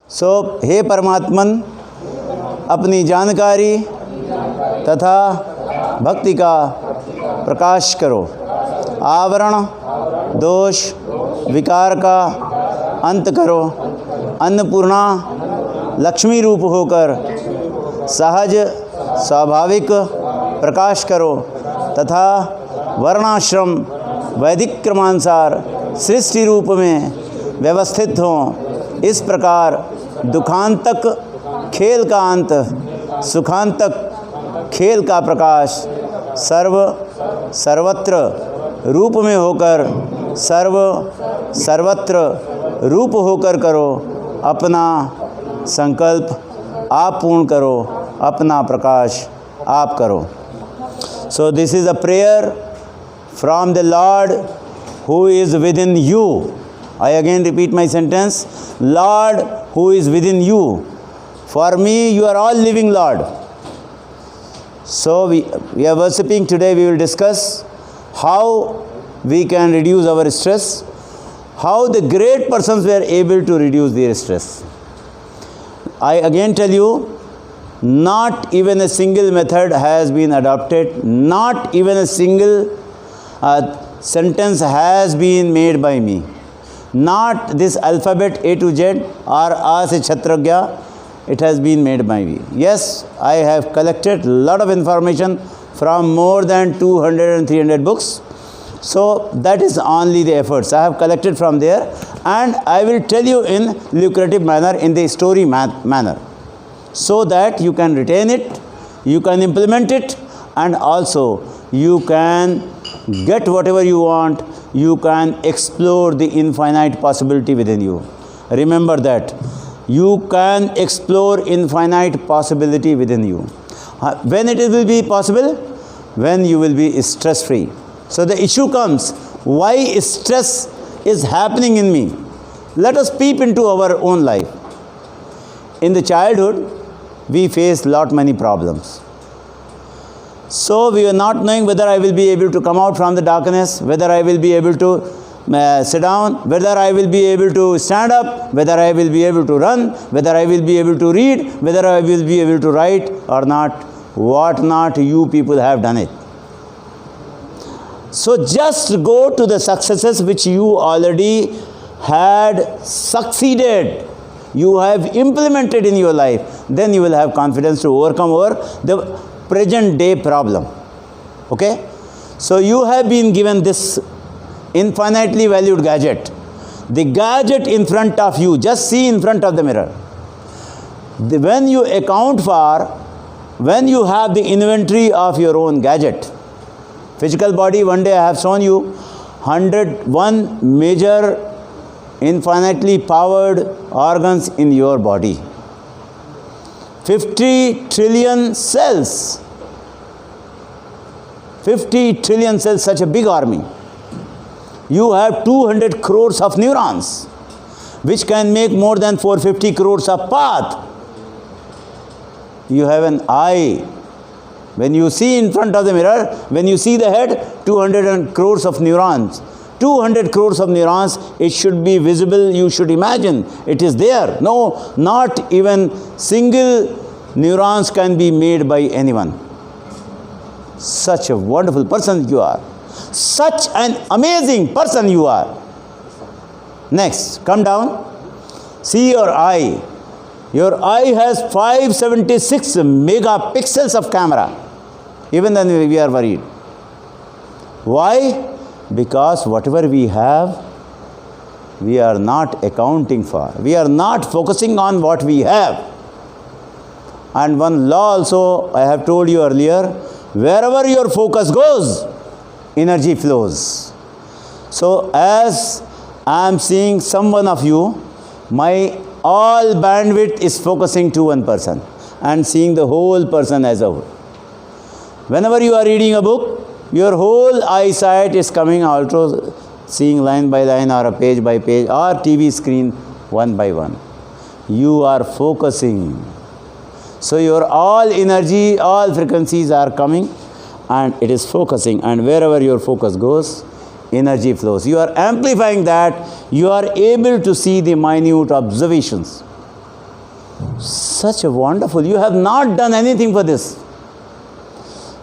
सो हे परमात्मन, अपनी जानकारी तथा भक्ति का प्रकाश करो। आवरण दोष विकार का अंत करो। अन्नपूर्णा लक्ष्मी रूप होकर सहज स्वाभाविक प्रकाश करो तथा वर्णाश्रम वैदिक क्रमानुसार सृष्टि रूप में व्यवस्थित हों। इस प्रकार दुखांतक खेल का अंत, सुखांतक खेल का प्रकाश सर्वत्र रूप में होकर सर्वत्र रूप होकर करो। अपना संकल्प आप पूर्ण करो, अपना प्रकाश आप करो। So this is a prayer from the Lord who is within you. I again repeat my sentence. Lord who is within you. For me, you are all living Lord. So we are worshipping today. We will discuss how we can reduce our stress, how the great persons were able to reduce their stress. I again tell you, not even a single method has been adopted, not even a single sentence has been made by me. Not this alphabet A to Z or A se Kshatragya, it has been made by me. Yes, I have collected a lot of information from more than 200 and 300 books. So that is only the efforts I have collected from there, and I will tell you in lucrative manner, in the story manner, so that you can retain it, you can implement it, and also you can get whatever you want. You can explore the infinite possibility within you. Remember that. You can explore infinite possibility within you. When it will be possible? When you will be stress-free. So the issue comes, why stress is happening in me? Let us peep into our own life. In the childhood, we face many problems. So we are not knowing whether I will be able to come out from the darkness, whether I will be able to sit down, whether I will be able to stand up, whether I will be able to run, whether I will be able to read, whether I will be able to write or not. What not, you people have done it. So just go to the successes which you already had succeeded, you have implemented in your life, then you will have confidence to overcome the present day problem. Okay? So you have been given this infinitely valued gadget. The gadget in front of you, just see in front of the mirror. When you account for, when you have the inventory of your own gadget, physical body, one day I have shown you 101 major infinitely powered organs in your body. 50 trillion cells. 50 trillion cells, such a big army. You have 200 crores of neurons, which can make more than 450 crores of path. You have an eye. When you see in front of the mirror, when you see the head, 200 crores of neurons. 200 crores of neurons, it should be visible, you should imagine, it is there. No, not even single neurons can be made by anyone. Such a wonderful person you are. Such an amazing person you are. Next, come down. See your eye. Your eye has 576 megapixels of camera. Even then we are worried. Why? Because whatever we have, we are not accounting for. We are not focusing on what we have. And one law also I have told you earlier, wherever your focus goes, energy flows. So as I am seeing some one of you, my all bandwidth is focusing to one person and seeing the whole person as a whole. Whenever you are reading a book, your whole eyesight is coming also, seeing line by line or a page by page or TV screen one by one. You are focusing. So your all energy, all frequencies are coming and it is focusing, and wherever your focus goes, energy flows. You are amplifying that, you are able to see the minute observations. Such a wonderful, you have not done anything for this.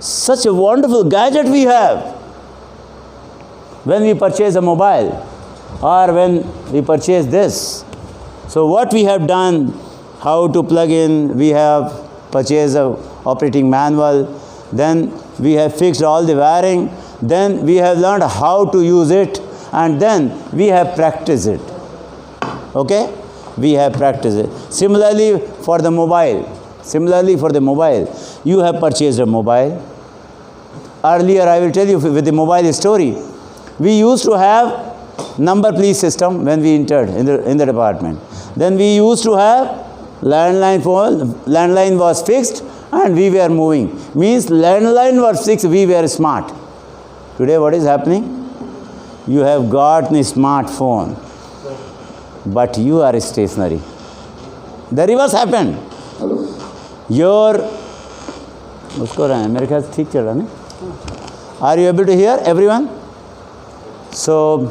Such a wonderful gadget we have. When we purchase a mobile or when we purchase this. So what we have done, how to plug in, we have purchased a operating manual, then we have fixed all the wiring, then we have learned how to use it, and then we have practiced it. Okay? We have practiced it. Similarly for the mobile, you have purchased a mobile. Earlier I will tell you with the mobile story. We used to have number please system when we entered in the department. Then we used to have landline phone. Landline was fixed and we were moving. Means landline was fixed, we were smart. Today what is happening? You have got a smartphone, but you are stationary. The reverse happened. Your are you able to hear everyone? So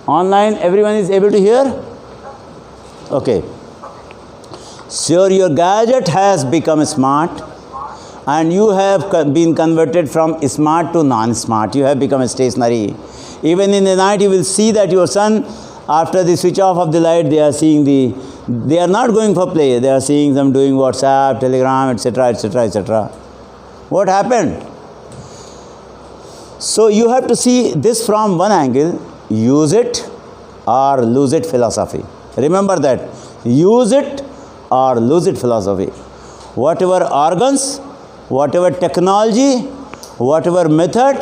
online everyone is able to hear? Okay. So your gadget has become smart and you have been converted from smart to non-smart. You have become stationary. Even in the night you will see that your son, after the switch off of the light, they are not going for play. They are seeing them doing WhatsApp, Telegram, etc., etc., etc. What happened? So you have to see this from one angle, use it or lose it philosophy. Remember that, use it or lose it philosophy. Whatever organs, whatever technology, whatever method,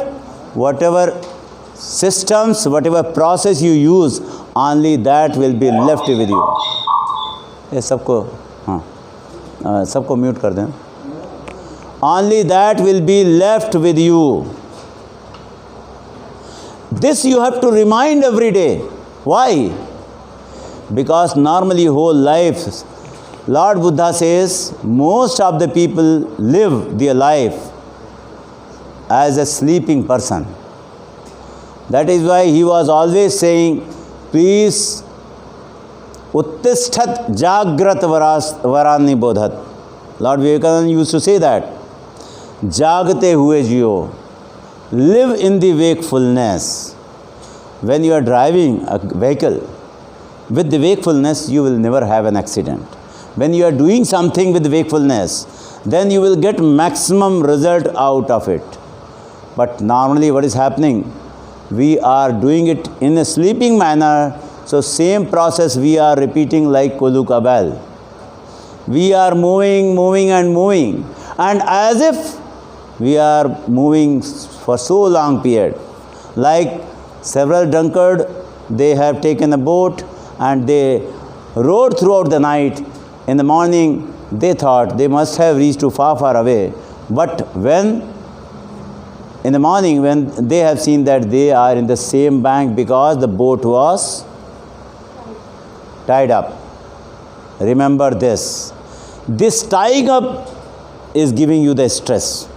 whatever systems, whatever process you use, only that will be left with you. ये सबको mute कर दें. Only that will be left with you. This you have to remind every day. Why? Because normally whole life, Lord Buddha says, most of the people live their life as a sleeping person. That is why he was always saying, please, Uttisthat Jagrat Varani Bodhat. Lord Vivekananda used to say that. Jagate hue jiyo. Live in the wakefulness. When you are driving a vehicle, with the wakefulness, you will never have an accident. When you are doing something with wakefulness, then you will get maximum result out of it. But normally what is happening? We are doing it in a sleeping manner, so same process we are repeating like Koluka bell. We are moving and as if we are moving for so long period. Like several drunkards, they have taken a boat and they rode throughout the night. In the morning, they thought they must have reached too far away. But in the morning, when they have seen that they are in the same bank because the boat was tied up. Remember this. This tying up is giving you the stress.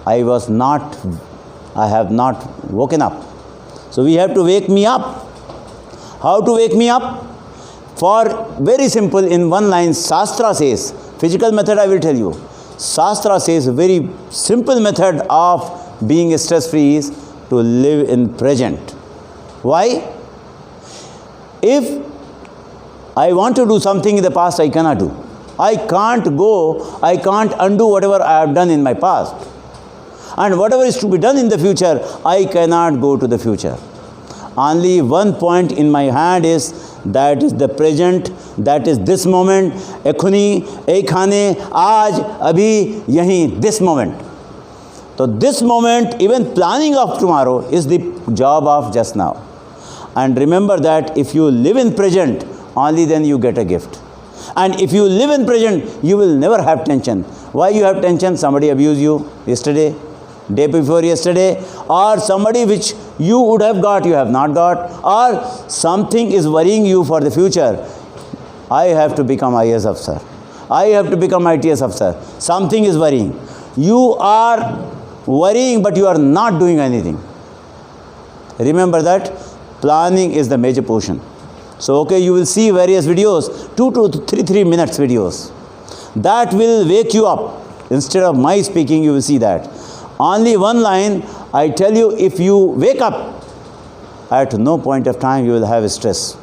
I have not woken up. So we have to wake me up. How to wake me up? For very simple, in one line, Shastra says, physical method I will tell you. Shastra says very simple method of being stress-free is to live in present. Why? If I want to do something in the past, I cannot do. I can't undo whatever I have done in my past. And whatever is to be done in the future, I cannot go to the future. Only one point in my hand is, that is the present, that is this moment, ekhuni, ekhane, aaj, abhi, yahi, this moment. So this moment, even planning of tomorrow is the job of just now. And remember that if you live in present, only then you get a gift. And if you live in present, you will never have tension. Why you have tension? Somebody abused you yesterday, day before yesterday, or somebody which you would have got, you have not got, or something is worrying you for the future. I have to become IAS officer. I have to become ITS officer. Something is worrying. You are worrying, but you are not doing anything. Remember that planning is the major portion. So okay, you will see various videos, 2 to 3 minutes videos. That will wake you up. Instead of my speaking, you will see that. Only one line, I tell you, if you wake up, at no point of time you will have stress.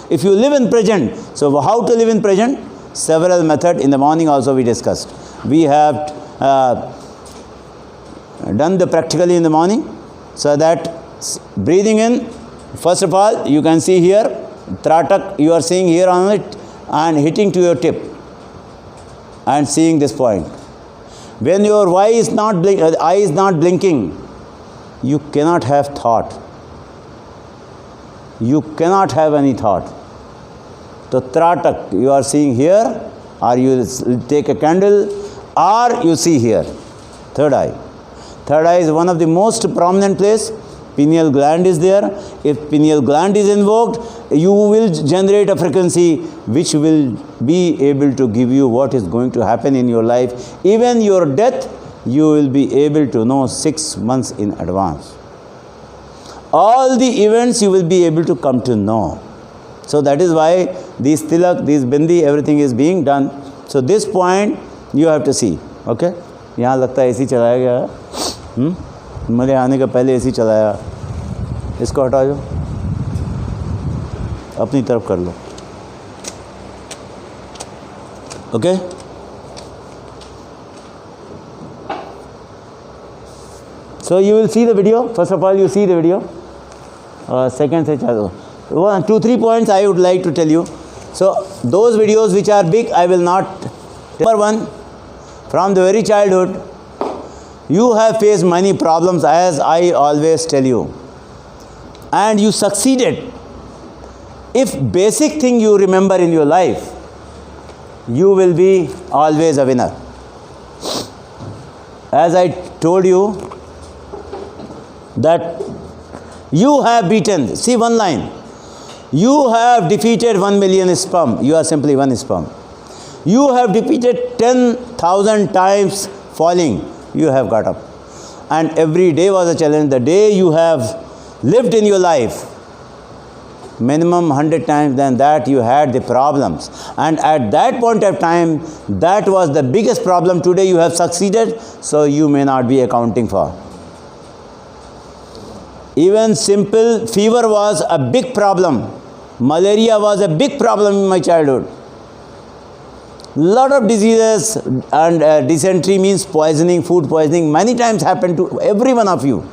If you live in present, so how to live in present? Several methods. In the morning also we discussed. We have done the practically in the morning, so that breathing in, first of all, you can see here, Tratak, you are seeing here on it, and hitting to your tip, and seeing this point. When your eye is not blinking, you cannot have thought. You cannot have any thought. So Tratak, you are seeing here, or you take a candle, or you see here, third eye. Third eye is one of the most prominent place. Pineal gland is there. If pineal gland is invoked, you will generate a frequency which will be able to give you what is going to happen in your life. Even your death, you will be able to know 6 months in advance. All the events you will be able to come to know. So that is why these tilak, these bindi, everything is being done. So this point you have to see. Okay? यहाँ लगता है AC चलाया गया है. मेरे आने का पहले एसी चलाया. इसको हटा दो, अपनी तरफ कर लो. Okay? So you will see the video. First of all, you see the video. Second se chalo. 1, 2, 3 points I would like to tell you. So those videos which are big, I will not. Number 1, from the very childhood, you have faced many problems, as I always tell you, and you succeeded. If basic thing you remember in your life, you will be always a winner. As I told you that you have beaten, see one line, you have defeated 1 million sperm, you are simply one sperm. You have defeated 10,000 times falling, you have got up. And every day was a challenge. The day you have lived in your life, minimum 100 times than that you had the problems. And at that point of time, that was the biggest problem. Today you have succeeded, so you may not be accounting for. Even simple fever was a big problem. Malaria was a big problem in my childhood. Lot of diseases, and dysentery means poisoning, food poisoning, many times happened to every one of you.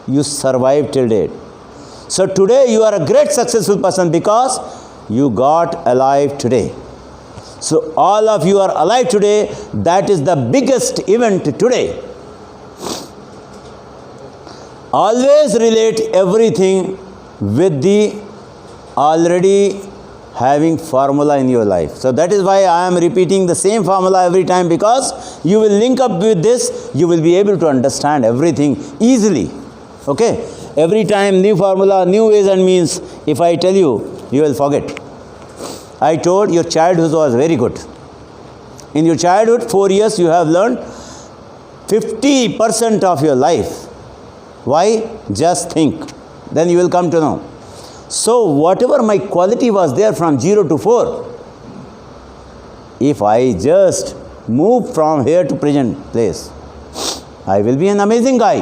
You survived till date. So today you are a great successful person because you got alive today. So all of you are alive today. That is the biggest event today. Always relate everything with the already having formula in your life. So that is why I am repeating the same formula every time, because you will link up with this, you will be able to understand everything easily. Okay? Every time new formula, new ways and means. If I tell you, you will forget. I told your childhood was very good. In your childhood, 4 years, you have learned 50% of your life. Why? Just think. Then you will come to know. So whatever my quality was there from 0 to 4, if I just move from here to present place, I will be an amazing guy.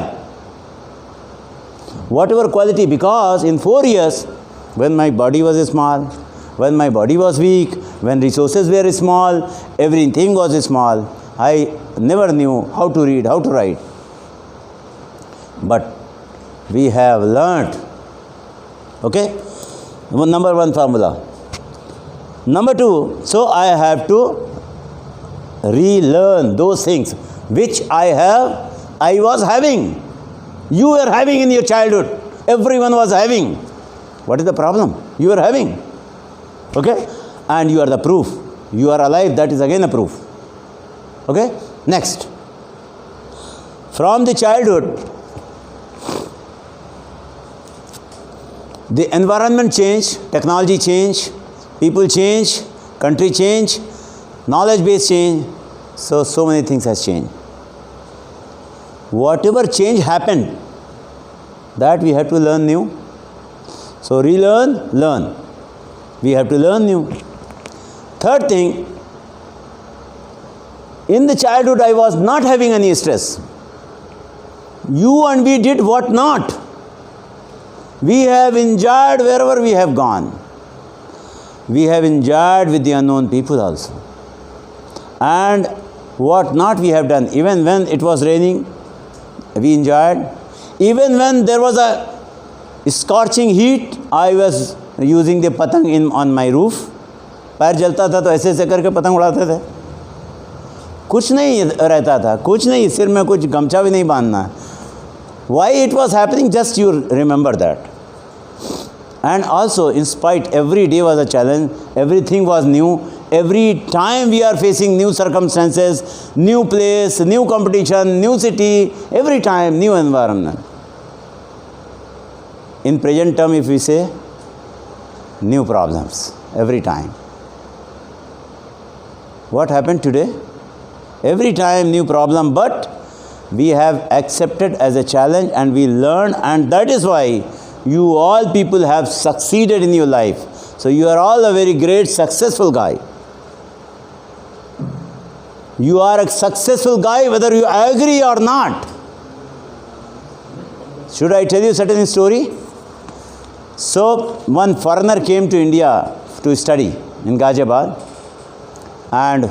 Whatever quality, because in 4 years, when my body was small, when my body was weak, when resources were small, everything was small, I never knew how to read, how to write. But we have learnt. Okay? Number 1 formula. Number 2, so I have to relearn those things which I was having. You were having in your childhood. Everyone was having. What is the problem? You are having. Okay? And you are the proof. You are alive. That is again a proof. Okay? Next. From the childhood, the environment change, technology change, people change, country change, knowledge base change. So many things has changed. Whatever change happened, that we have to learn new. So relearn, learn. We have to learn new. Third thing, in the childhood I was not having any stress. You and we did what not. We have enjoyed wherever we have gone. We have enjoyed with the unknown people also. And what not we have done. Even when it was raining, we enjoyed. Even when there was a scorching heat, I was using the patang on my roof. पैर जलता था तो ऐसे ऐसे करके पतंग उड़ाते थे. कुछ नहीं रहता था, कुछ नहीं, सिर में कुछ गमछा भी नहीं बांधना. Why it was happening, just you remember that. And also, in spite, every day was a challenge, everything was new. Every time we are facing new circumstances, new place, new competition, new city, every time new environment. In present term, if we say, new problems, every time. What happened today? Every time new problem, but we have accepted as a challenge and we learn, and that is why you all people have succeeded in your life. So you are all a very great successful guy. You are a successful guy whether you agree or not. Should I tell you a certain story? So one foreigner came to India to study in Ghaziabad, and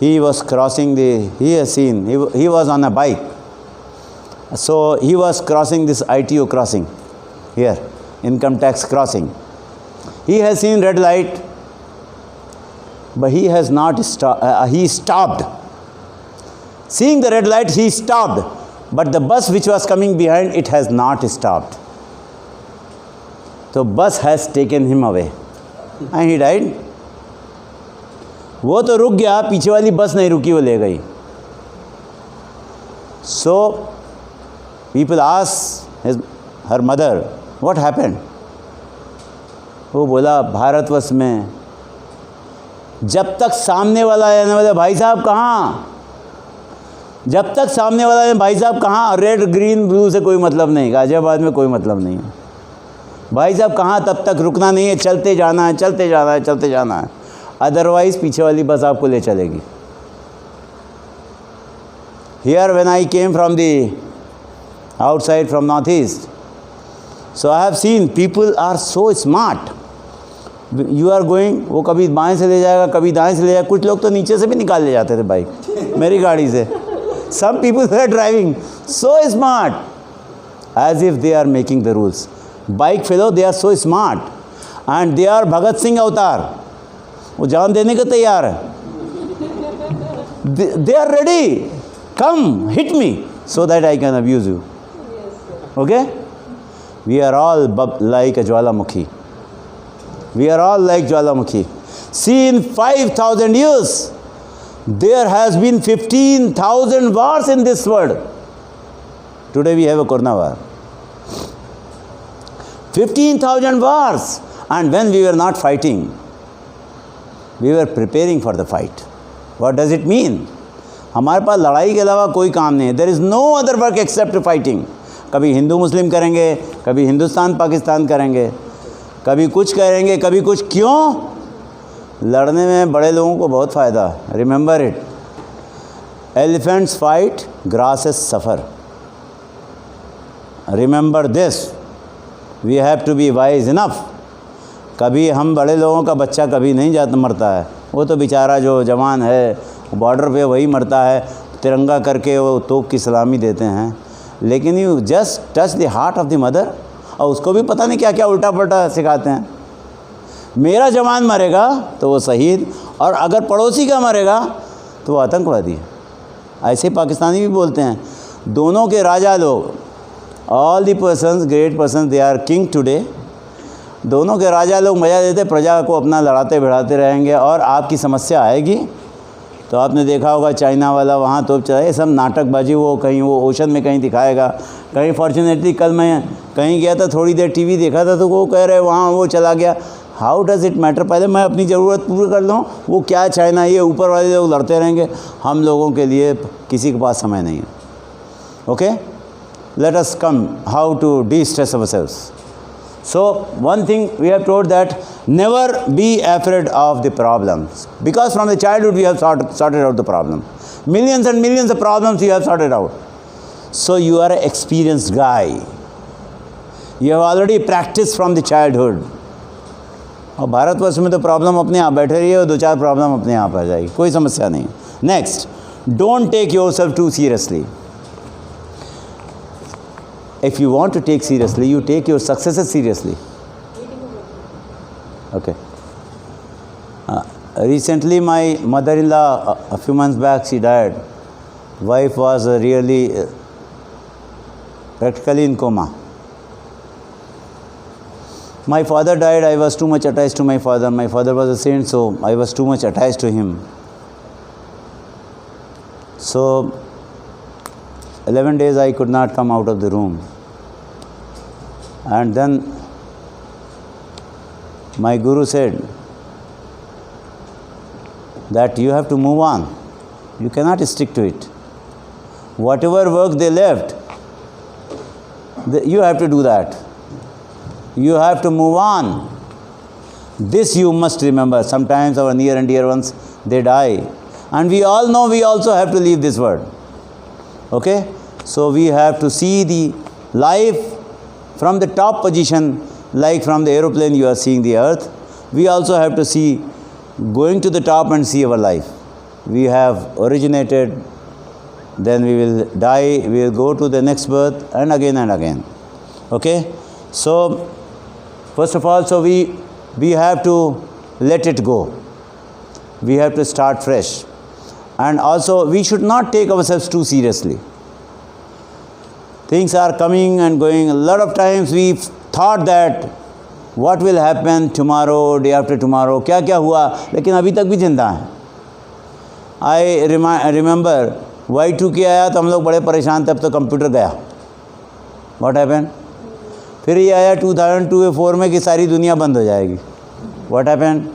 he was crossing he was on a bike. So he was crossing this ITO crossing here, income tax crossing. He has seen red light, but he has not stopped. He stopped. Seeing the red light, he stopped. But the bus which was coming behind, it has not stopped. So bus has taken him away. And he died. वो तो रुक गया, पीछे वाली बस नहीं रुकी, वो ले गई. So people ask her mother, what happened? वो बोला, भारतवर्ष में जब तक सामने वाला आने वाला, भाई साहब कहाँ, जब तक सामने वाला है भाई साहब कहाँ, रेड ग्रीन ब्लू से कोई मतलब नहीं, गाजियाबाद में कोई मतलब नहीं है, भाई साहब कहाँ, तब तक रुकना नहीं है, चलते जाना है, चलते जाना है, चलते जाना है, अदरवाइज पीछे वाली बस आपको ले चलेगी. Here when I came from the outside from northeast, so I have seen people are so smart. You are going, वो कभी बाएं से ले जाएगा, कभी दाएं से ले जाएगा, कुछ लोग तो नीचे से भी निकाल ले जाते थे बाइक मेरी गाड़ी से. Some people were driving so smart, as if they are making the rules. Bike fellow, they are so smart, and they are Bhagat Singh अवतार, वो जान देने को तैयार है. They are ready. Come, hit me, so that I can abuse you. Okay? We are all like a Jwalamukhi. We are all like Jwalamukhi. See, in 5,000 years, there has been 15,000 wars in this world. Today we have a Corona war. 15,000 wars. And when we were not fighting, we were preparing for the fight. What does it mean? हमारे पास लड़ाई के अलावा कोई काम नहीं है. There is no other work except fighting. कभी हिंदू मुस्लिम करेंगे, कभी हिंदुस्तान पाकिस्तान करेंगे, कभी कुछ करेंगे, कभी कुछ. क्यों? लड़ने में बड़े लोगों को बहुत फ़ायदा. Remember it. Elephants fight, grasses suffer. Remember this. We have to be wise enough. कभी हम बड़े लोगों का बच्चा कभी नहीं जाता मरता है. वो तो बेचारा जो जवान है बॉर्डर पे वही मरता है, तिरंगा करके वो तोप की सलामी देते हैं. लेकिन you just touch the heart of the mother, और उसको भी पता नहीं क्या क्या उल्टा पल्टा सिखाते हैं. मेरा जवान मरेगा तो वो शहीद, और अगर पड़ोसी का मरेगा तो वो आतंकवादी. ऐसे पाकिस्तानी भी बोलते हैं. दोनों के राजा लोग, all the persons, great persons, they are king today. दोनों के राजा लोग मज़ा देते, प्रजा को अपना लड़ाते भिड़ाते रहेंगे, और आपकी समस्या आएगी. तो आपने देखा होगा चाइना वाला वहाँ तोप चला, ये सब नाटकबाजी. वो कहीं वो ओशन में कहीं दिखाएगा, कहीं. फॉर्चुनेटली कल मैं कहीं गया था, थोड़ी देर टीवी देखा था, तो वो कह रहे वहाँ वो चला गया. How does it matter? पहले मैं अपनी ज़रूरत पूरी कर लूँ. वो क्या चाइना, ये ऊपर वाले लोग लड़ते रहेंगे. हम लोगों के लिए किसी के पास समय नहीं है. Okay, let us come how to destress ourselves. So one thing we have told that never be afraid of the problems, because from the childhood we have sorted out the problem. Millions and millions of problems you have sorted out. So you are an experienced guy. You have already practiced from the childhood. और भारतवर्ष में तो problem अपने आप बैठे रही है और 2-4 problem अपने आप आ जाएगी, कोई समस्या नहीं. Next, don't take yourself too seriously. If you want to take seriously, you take your successes seriously. Okay. Recently, my mother-in-law, a few months back, she died. Wife was really practically in coma. My father died. I was too much attached to my father. My father was a saint, so I was too much attached to him. So 11 days I could not come out of the room. And then my guru said that you have to move on. You cannot stick to it. Whatever work they left, you have to do that. You have to move on. This you must remember. Sometimes our near and dear ones, they die. And we all know we also have to leave this world. Okay? So we have to see the life from the top position, like from the aeroplane you are seeing the earth. We also have to see going to the top and see our life. We have originated, then we will die, we will go to the next birth and again and again. Okay? So, first of all, so we have to let it go. We have to start fresh. And also, we should not take ourselves too seriously. Things are coming and going. A lot of times we thought that what will happen tomorrow, day after tomorrow, क्या क्या हुआ, लेकिन अभी तक भी चिंता है. I remember Y2K आया तो हम लोग बड़े परेशान थे, अब तो कंप्यूटर गया. What happened? फिर ये आया 2002-4 में कि सारी दुनिया बंद हो जाएगी. What happened?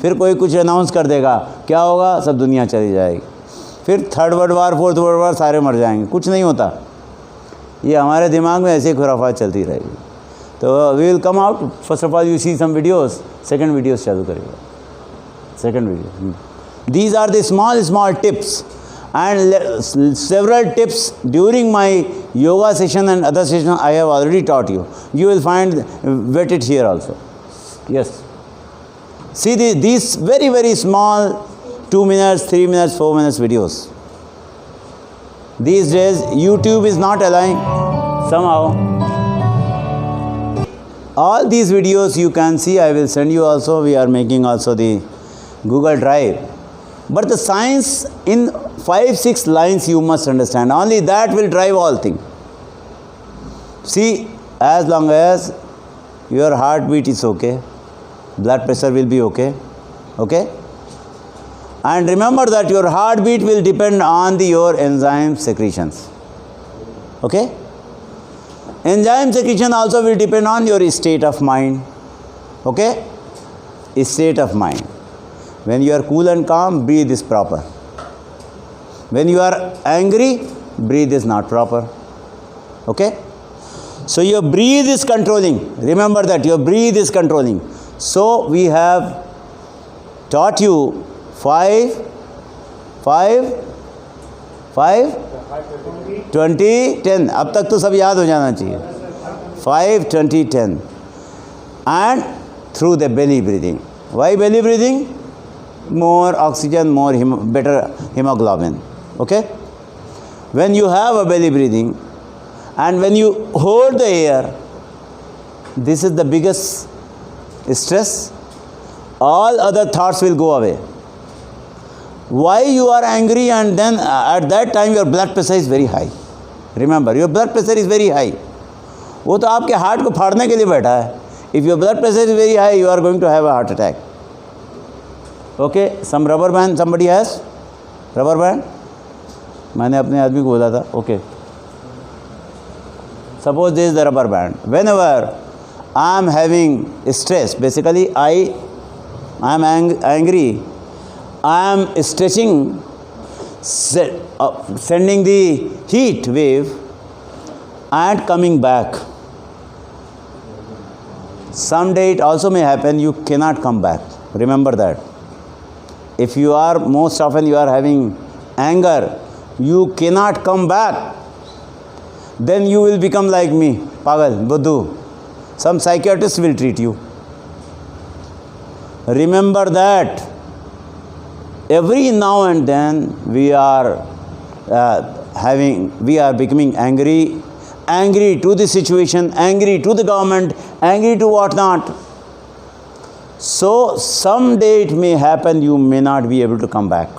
फिर कोई कुछ अनाउंस कर देगा, क्या होगा, सब दुनिया चली जाएगी. फिर 3rd world war, 4th world war, सारे मर जाएंगे. कुछ नहीं होता. ये हमारे दिमाग में ऐसे खुराफात चलती रहेगी. तो we will come out. First of all you see some videos, second videos चालू करेगा. Second video. These are the small tips and several tips during my yoga session and other session I have already taught you. You will find vetted here also. Yes. See these very, very small 2 minutes, 3 minutes, 4 minutes videos. These days YouTube is not allowing somehow. All these videos you can see, I will send you also. We are making also the Google Drive. But the science in 5-6 lines you must understand. Only that will drive all things. See, as long as your heartbeat is okay, blood pressure will be okay. Okay? And remember that your heartbeat will depend on your enzyme secretions. Okay? Enzyme secretion also will depend on your state of mind. Okay? State of mind. When you are cool and calm, breathe is proper. When you are angry, breathe is not proper. Okay? So your breathe is controlling. Remember that your breathe is controlling. So we have taught you 5, 20, 10. अब तक तो सब याद हो जाना चाहिए. 5, 20, 10. And through the belly breathing. Why belly breathing? More oxygen, better hemoglobin. Okay? When you have a belly breathing and when you hold the air, this is the biggest stress. All other thoughts will go away. Why you are angry and then at that time your blood pressure is very high. Remember, your blood pressure is very high. वो तो आपके heart को फाड़ने के लिए बैठा है. If your blood pressure is very high, you are going to have a heart attack. Okay, some rubber band somebody has? Rubber band? मैंने अपने आदमी को बोला था. Okay. Suppose this is the rubber band. Whenever I am having stress, basically I am angry, I am stretching, sending the heat wave and coming back. Someday it also may happen you cannot come back. Remember that. If you are, most often you are having anger, you cannot come back. Then you will become like me, Pagal, Buddhu. Some psychiatrist will treat you. Remember that. Every now and then we are becoming angry to the situation, angry to the government, angry to whatnot. So someday it may happen you may not be able to come back.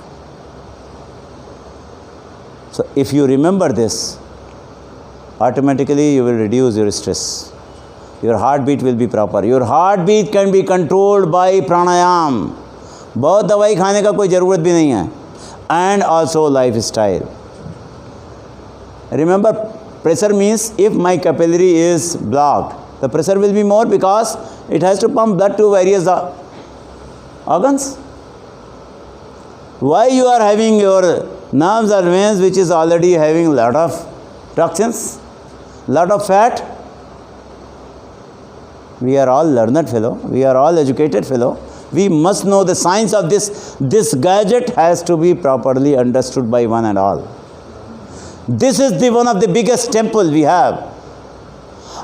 So if you remember this, automatically you will reduce your stress. Your heartbeat will be proper. Your heartbeat can be controlled by pranayam. बहुत दवाई खाने का कोई ज़रूरत भी नहीं है. And also lifestyle. Remember, pressure means if my capillary is blocked, the pressure will be more because it has to pump blood to various organs. Why you are having your nerves or veins which is already having a lot of toxins, lot of fat? We are all learned fellow, we are all educated fellow. We must know the science of this. This gadget has to be properly understood by one and all. This is the one of the biggest temple we have.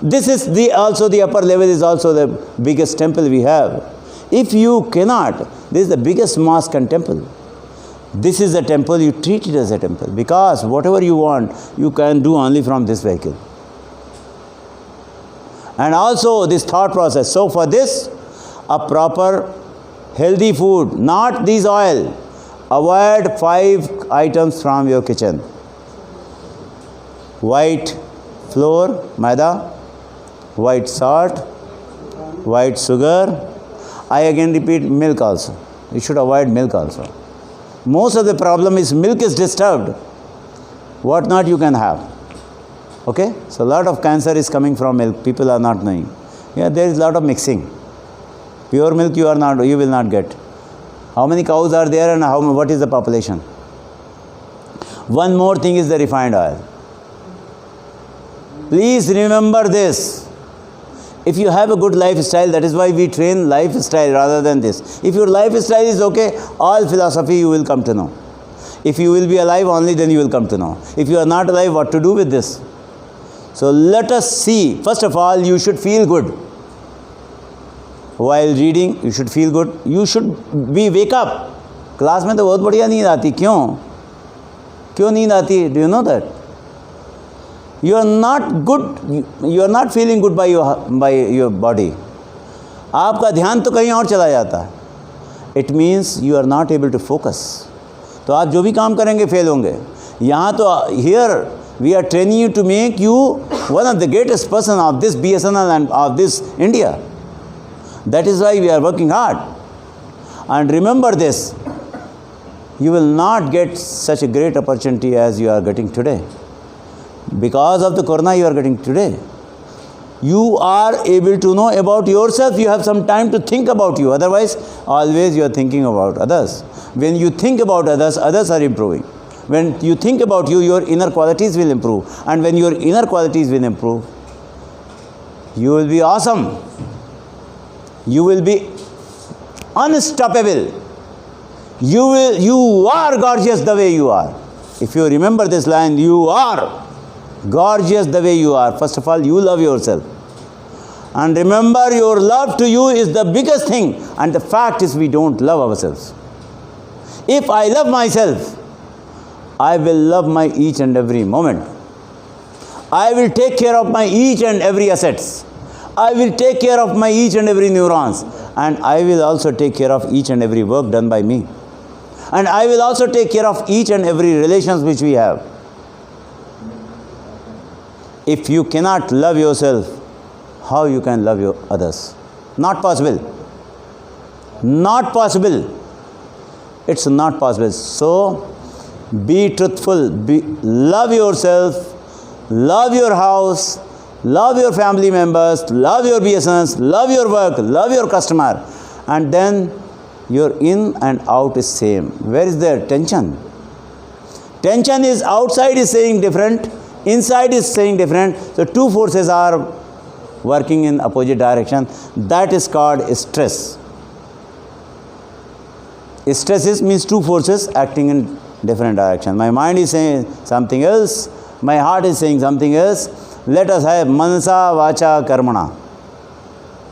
This is also the upper level is also the biggest temple we have. If you cannot, this is the biggest mosque and temple. This is a temple, you treat it as a temple because whatever you want, you can do only from this vehicle. And also this thought process. So for this, a proper healthy food, not this oil. Avoid 5 items from your kitchen. White flour, maida, white salt, white sugar. I again repeat, milk also. You should avoid milk also. Most of the problem is milk is disturbed. What not you can have. Okay? So a lot of cancer is coming from milk. People are not knowing. Yeah, there is a lot of mixing. Pure milk you will not get. How many cows are there and what is the population? One more thing is the refined oil. Please remember this. If you have a good lifestyle, that is why we train lifestyle rather than this. If your lifestyle is okay, all philosophy you will come to know. If you will be alive only, then you will come to know. If you are not alive, what to do with this? So let us see. First of all, you should feel good. While reading, you should feel good. You should wake up. Class में तो बहुत बढ़िया नींद आती. क्यों नींद आती? Do you know that? You are not good. You are not feeling good by your body. आपका ध्यान तो कहीं और चला जाता है. It means you are not able to focus. तो आप जो भी काम करेंगे फेल होंगे. यहाँ तो here we are training you to make you one of the greatest person of this BSNL and of this India. That is why we are working hard. And remember this, you will not get such a great opportunity as you are getting today. Because of the corona you are getting today. You are able to know about yourself. You have some time to think about you. Otherwise, always you are thinking about others. When you think about others, others are improving. When you think about you, your inner qualities will improve. And when your inner qualities will improve, you will be awesome. You will be unstoppable. You are gorgeous the way you are. If you remember this line, you are gorgeous the way you are. First of all, you love yourself. And remember, your love to you is the biggest thing. And the fact is, we don't love ourselves. If I love myself, I will love my each and every moment. I will take care of my each and every assets. I will take care of my each and every neurons. And I will also take care of each and every work done by me. And I will also take care of each and every relations which we have. If you cannot love yourself, how you can love your others? Not possible. Not possible. It's not possible. So, be truthful. Love yourself. Love your house. Love your family members. Love your business. Love your work. Love your customer. And then your in and out is same. Where is the tension? Tension is outside is saying different. Inside is saying different. So two forces are working in opposite direction. That is called stress. Stress means two forces acting in different direction. My mind is saying something else, my heart is saying something else. Let us have manasa vacha karmana.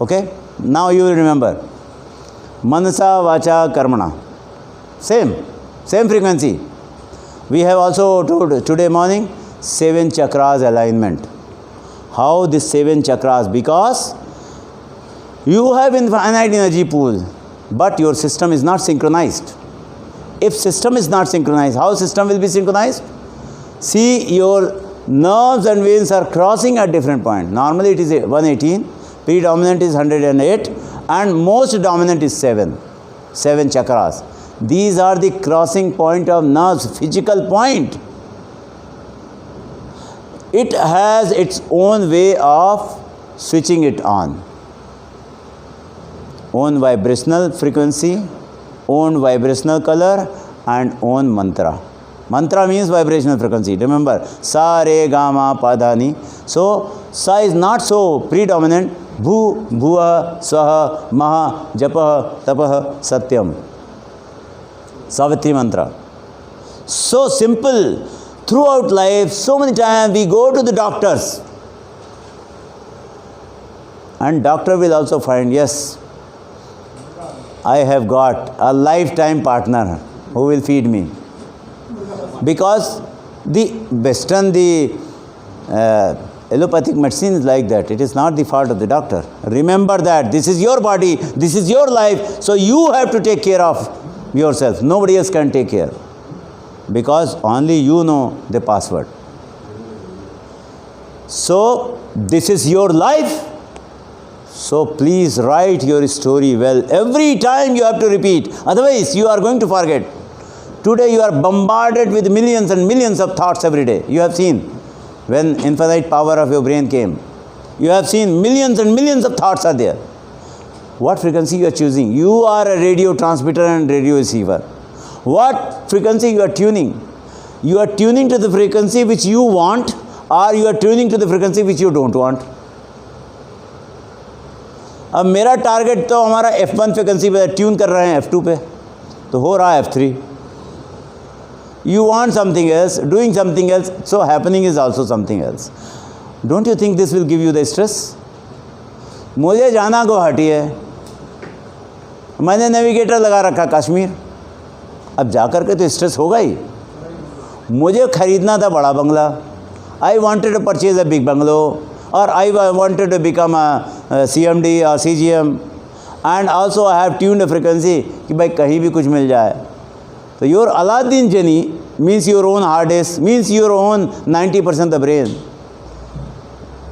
Okay? Now you will remember. Manasa vacha karmana. Same frequency. We have also told today morning 7 chakras alignment. How this 7 chakras? Because you have infinite energy pool, but your system is not synchronized. If system is not synchronized, how system will be synchronized? See, your nerves and veins are crossing at different point. Normally it is 118, predominant is 108, and most dominant is 7 chakras. These are the crossing point of nerves, physical point. It has its own way of switching it on. Own vibrational frequency, own vibrational color, and own mantra. Mantra means vibrational frequency. Remember, sa, re, ga, ma, pa, dha, ni. So, sa is not so predominant. Bhu, bhuva, swaha, maha, japah, tapah, satyam. Savitri mantra. So simple. Throughout life, so many times we go to the doctors. And doctor will also find, yes, I have got a lifetime partner who will feed me. Because the Western, allopathic medicine is like that. It is not the fault of the doctor. Remember that this is your body, this is your life, so you have to take care of yourself. Nobody else can take care. Because only you know the password. So, this is your life. So, please write your story well. Every time you have to repeat. Otherwise, you are going to forget. Today, you are bombarded with millions and millions of thoughts every day. You have seen when infinite power of your brain came. You have seen millions and millions of thoughts are there. What frequency you are choosing? You are a radio transmitter and radio receiver. What frequency you are tuning? You are tuning to the frequency which you want, or you are tuning to the frequency which you don't want. अब मेरा target तो हमारा F1 frequency पे tune कर रहे हैं F2 पे, तो हो रहा है F3. You want something else, doing something else, so happening is also something else. Don't you think this will give you the stress? मुझे जाना गुवाहाटी है, मैंने नेविगेटर लगा रखा कश्मीर, अब जाकर के तो स्ट्रेस होगा ही. मुझे खरीदना था बड़ा बंगला, I wanted to purchase a big bungalow, or I wanted to become a CMD or CGM, and also I have tuned a frequency कि भाई कहीं भी कुछ मिल जाए. So your Aladdin genie means your own hard disk, means your own 90% the brain.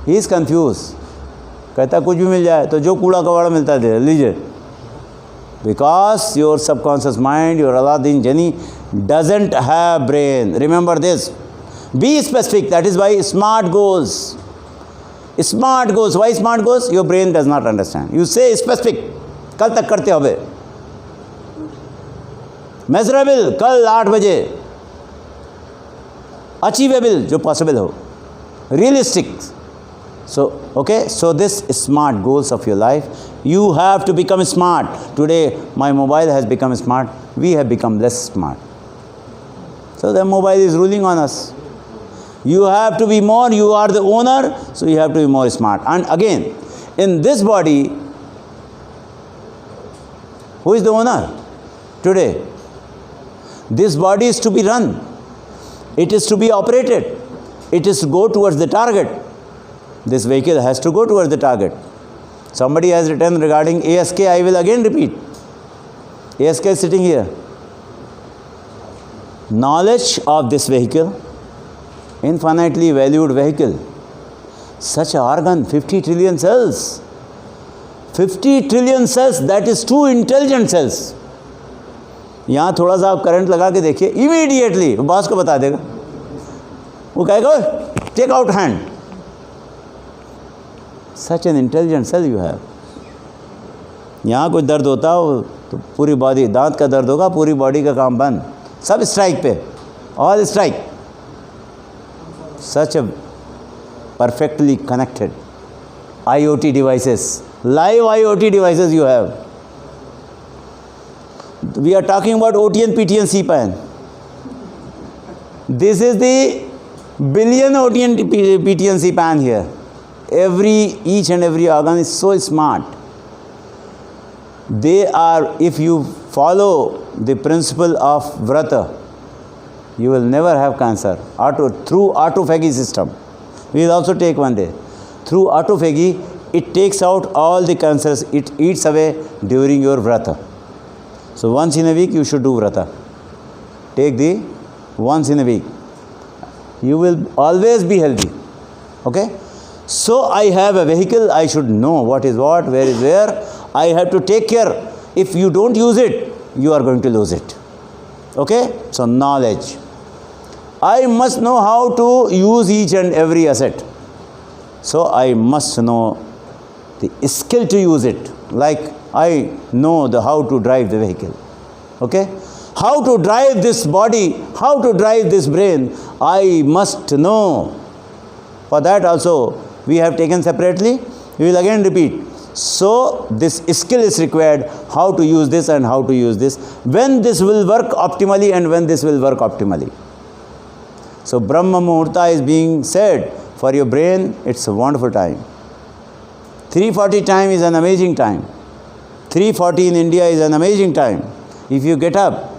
He is confused. कहता कुछ भी मिल जाए, तो जो कूड़ा कबाड़ा मिलता है दे लीजिए. Because your subconscious mind, your Aladdin genie doesn't have brain. Remember this. Be specific. That is why smart goals. Smart goals. Why smart goals? Your brain does not understand. You say specific. कल तक करते होगे. Measurable. कल 8 बजे. Achievable. जो possible हो. Realistic. So, okay. So this smart goals of your life. You have to become smart. Today, my mobile has become smart. We have become less smart. So the mobile is ruling on us. You have to be more, you are the owner, so you have to be more smart. And again, in this body, who is the owner? Today, this body is to be run. It is to be operated. It is to go towards the target. This vehicle has to go towards the target. Somebody has written regarding ASK, I will again repeat. ASK is sitting here. Knowledge of this vehicle, infinitely valued vehicle, such an organ, 50 trillion cells. 50 trillion cells, that is 2 intelligent cells. यहाँ थोड़ा सा आप current लगा के देखिए, immediately boss को बता देगा. वो कहेगा take out hand. Such an intelligent cell you have. यहाँ कुछ दर्द होता हो तो पूरी बॉडी, दांत का दर्द होगा, पूरी बॉडी का काम बंद, सब स्ट्राइक पे, all strike. Such a perfectly connected IoT devices, live IoT devices you have. We are talking about OT and PT and CPAN. This is the billion OT and PT and CPAN here. Each and every organ is so smart. They are, if you follow the principle of Vrata, you will never have cancer. Through autophagy system. We will also take one day. Through autophagy, it takes out all the cancers. It eats away during your Vrata. So once in a week you should do Vrata. Take the once in a week. You will always be healthy. Okay? So I have a vehicle, I should know what is what, where is where. I have to take care. If you don't use it, you are going to lose it. Okay? So knowledge. I must know how to use each and every asset. So I must know the skill to use it. Like I know how to drive the vehicle. Okay? How to drive this body, how to drive this brain, I must know. For that also we have taken separately. We will again repeat. So this skill is required, how to use this and how to use this, when this will work optimally and when this will work optimally. So Brahma Muhurta is being said for your brain. It's a wonderful time. 3:40 time is an amazing time. 3:40 in India is an amazing time. If you get up,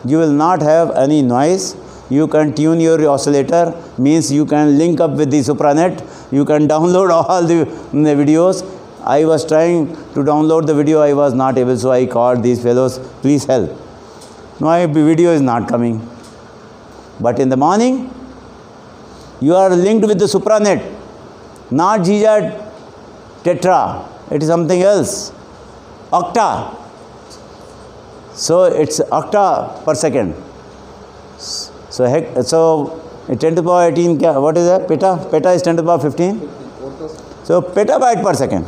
you will not have any noise. You can tune your oscillator, means you can link up with the supranet. You can download all the videos. I was trying to download the video, I was not able, so I called these fellows, please help. My video is not coming. But in the morning, you are linked with the supranet, not giga tetra, it is something else, octa. So it's octa per second. So 10 to the power 18, what is that? Peta? Peta is 10 to the power 15. So petabyte per second.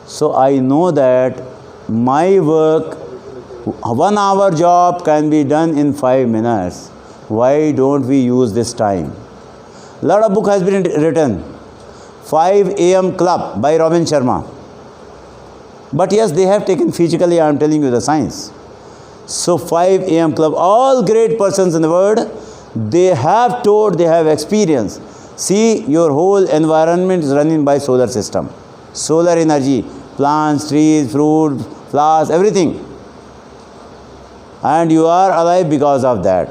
So I know that my work, 1 hour job can be done in 5 minutes. Why don't we use this time? A lot of book has been written. 5 AM Club by Robin Sharma. But yes, they have taken physically, I am telling you the science. So 5 AM Club, all great persons in the world, they have told, they have experienced. See, your whole environment is running by solar system. Solar energy, plants, trees, fruit, flowers, everything. And you are alive because of that.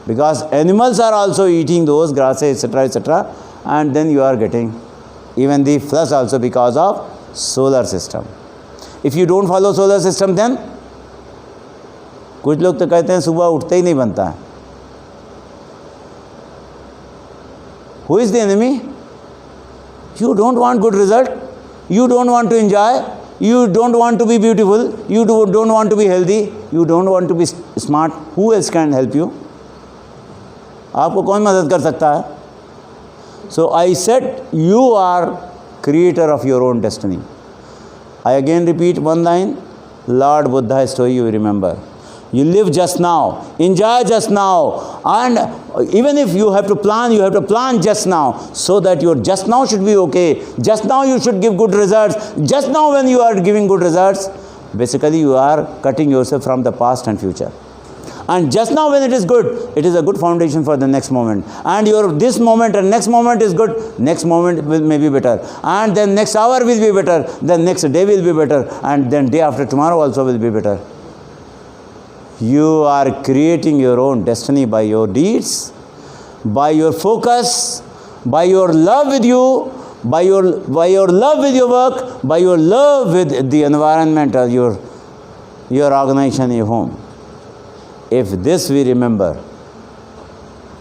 Because animals are also eating those grasses, etc., etc. And then you are getting even the flesh also because of solar system. If you don't follow solar system, then कुछ लोग तो कहते हैं सुबह उठते ही नहीं बनता है. Who is the enemy? You don't want good result. You don't want to enjoy. You don't want to be beautiful. You don't want to be healthy. You don't want to be smart. Who else can help you? आपको कौन मदद कर सकता है? So I said, you are creator of your own destiny. I again repeat one line. Lord Buddha story you remember. You live just now, enjoy just now, and even if you have to plan just now, so that your just now should be okay. Just now you should give good results. Just now when you are giving good results, basically you are cutting yourself from the past and future. And just now when it is good, it is a good foundation for the next moment. And your this moment and next moment is good, next moment may be better. And then next hour will be better, then next day will be better, and then day after tomorrow also will be better. You are creating your own destiny by your deeds, by your focus, by your love with you, by your love with your work, by your love with the environment or your organization, your home. If this we remember,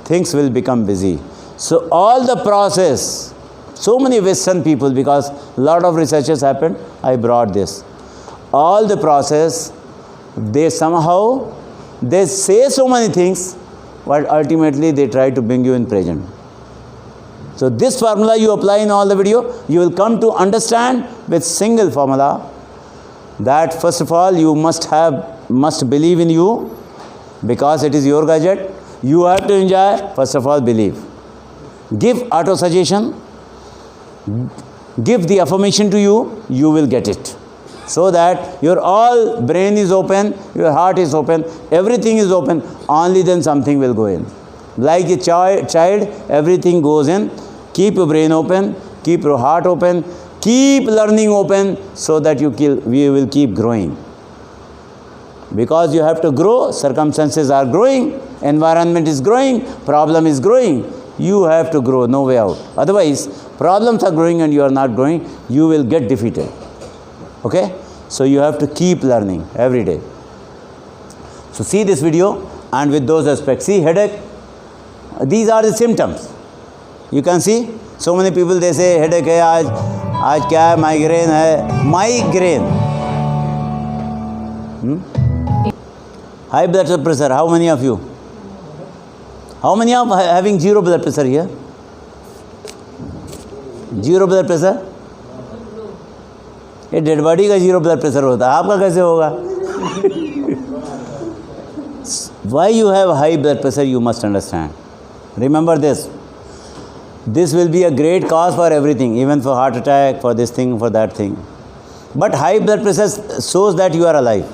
things will become busy. So all the process, so many Western people, because a lot of researches happened, I brought this. All the process, they somehow, they say so many things, but ultimately they try to bring you in present. So this formula you apply in all the video, you will come to understand with single formula that first of all you must believe in you, because it is your gadget. You have to enjoy, first of all believe. Give auto suggestion. give the affirmation to you, you will get it. So that your all brain is open, your heart is open, everything is open, only then something will go in. Like a child, everything goes in. Keep your brain open, keep your heart open, keep learning open, so that you will keep growing. Because you have to grow, circumstances are growing, environment is growing, problem is growing. You have to grow, no way out. Otherwise, problems are growing and you are not growing, you will get defeated. Okay? So you have to keep learning every day. So see this video, and with those aspects, see headache, these are the symptoms. You can see, so many people they say headache hai, aaj kya hai, migraine hai, migraine. High blood pressure, how many of you? How many are having zero blood pressure here? Zero blood pressure? ये dead body का zero blood pressure होता है, आपका कैसे होगा? Why you have high blood pressure, you must understand. Remember this. This will be a great cause for everything, even for heart attack, for this thing, for that thing. But high blood pressure shows that you are alive.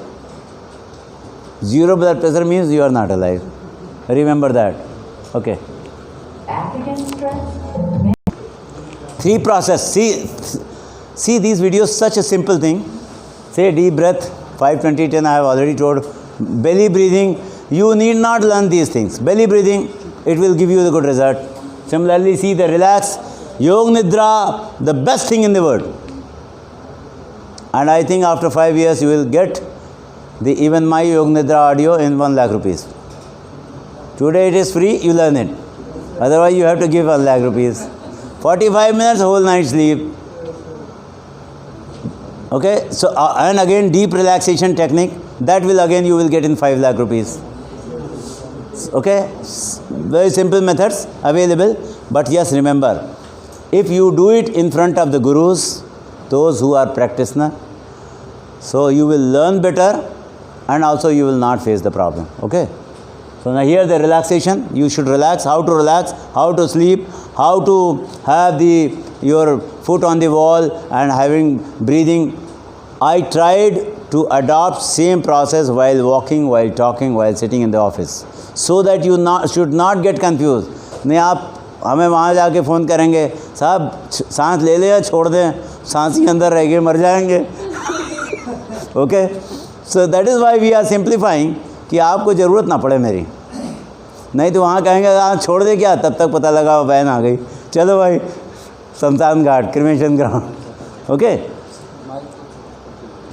Zero blood pressure means you are not alive. Remember that. Okay. African stress. 3 process. See these videos, such a simple thing. Say deep breath, 5, 20, 10, I have already told. Belly breathing, you need not learn these things. Belly breathing, it will give you the good result. Similarly, see the relax, Yog Nidra, the best thing in the world. And I think after 5 years, you will get even my Yog Nidra audio in 1 lakh rupees. Today it is free, you learn it. Otherwise, you have to give 1 lakh rupees. 45 minutes, whole night sleep. Okay, so and again deep relaxation technique, that will again you will get in 5 lakh rupees. Okay, very simple methods available, but yes, remember, if you do it in front of the gurus, those who are practitioner, so you will learn better and also you will not face the problem. Okay, so now here the relaxation, you should relax, how to sleep, how to have your foot on the wall and having breathing. I tried to adopt same process while walking, while talking, while sitting in the office, so that you should not get confused. नहीं आप हमें वहाँ जाके phone करेंगे, साहब सांस ले ले या छोड़ दें, सांस ही अंदर रह गए मर जाएंगे. Okay, so that is why we are simplifying कि आपको ज़रूरत ना पड़े मेरी. नहीं तो वहाँ कहेंगे आप छोड़ दे क्या, तब तक पता लगा बहन आ गई, चलो भाई शमशान घाट, क्रिमेशन ग्राउंड. ओके,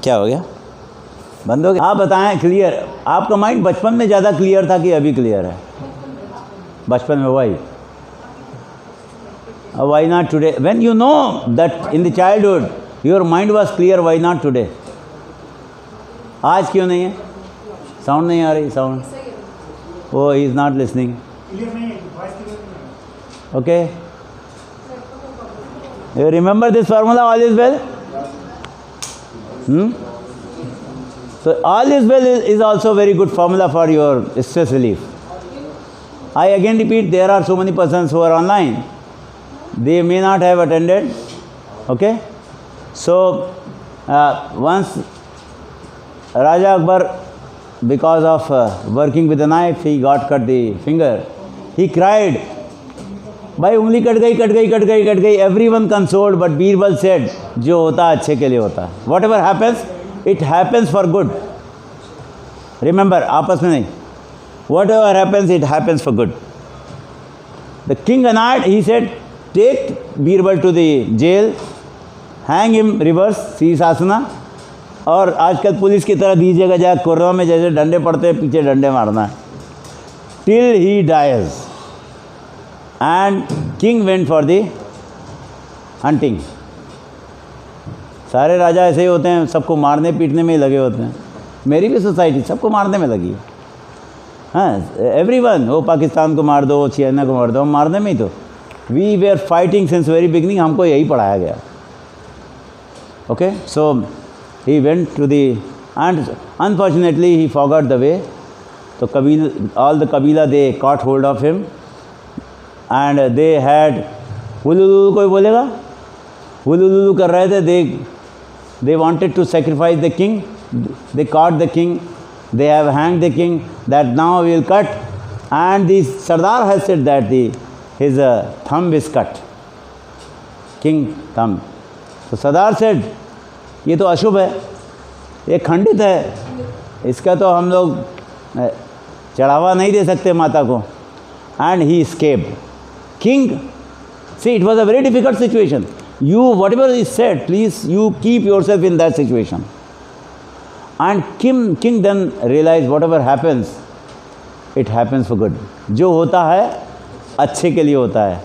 क्या हो गया, बंद हो गया? आप बताएं, क्लियर? आपका माइंड बचपन में ज़्यादा क्लियर था कि अभी क्लियर है? बचपन में why not today? When you know that in the childhood your mind was clear, why not today? आज क्यों नहीं है? साउंड नहीं आ रही, sound. Oh, he is not listening. Okay. You remember this formula, all is well? So all is well is also very good formula for your stress relief. I again repeat, there are so many persons who are online. They may not have attended. Okay. So once Raja Akbar, because of working with a knife, he got cut the finger. He cried, भाई उंगली cut गई. Everyone consoled, but Birbal said, जो होता है अच्छे के लिए होता है. Whatever happens, it happens for good. Remember, आपस में नहीं. Whatever happens, it happens for good. The king annoyed, he said, take Birbal to the jail, hang him reverse, shirshasana. और आजकल पुलिस की तरह दीजिएगा, जाए कोरोना में जैसे डंडे पड़ते हैं, पीछे डंडे मारना है, till he dies. And king went for the hunting. सारे राजा ऐसे ही होते हैं, सबको मारने पीटने में ही लगे होते हैं. मेरी भी सोसाइटी सबको मारने में लगी है. हाँ, एवरीवन, वो पाकिस्तान को मार दो, चाइना को मार दो, हम मारने में ही. तो we were fighting since very beginning, हमको यही पढ़ाया गया. Okay, so he went to the, and unfortunately he forgot the way. So all the Kabila, they caught hold of him and they had, कोई बोलेगा हुलुलुलु कर रहे थे, they wanted to sacrifice the king, they caught the king, they have hanged the king, that now we will cut, and the Sardar has said that his thumb is cut, king thumb. So Sardar said, ये तो अशुभ है, ये खंडित है, इसका तो हम लोग चढ़ावा नहीं दे सकते माता को. And he escaped. King, see, it was a very difficult situation. You, whatever is said, please, you keep yourself in that situation. And king then realized whatever happens, it happens for good. जो होता है अच्छे के लिए होता है.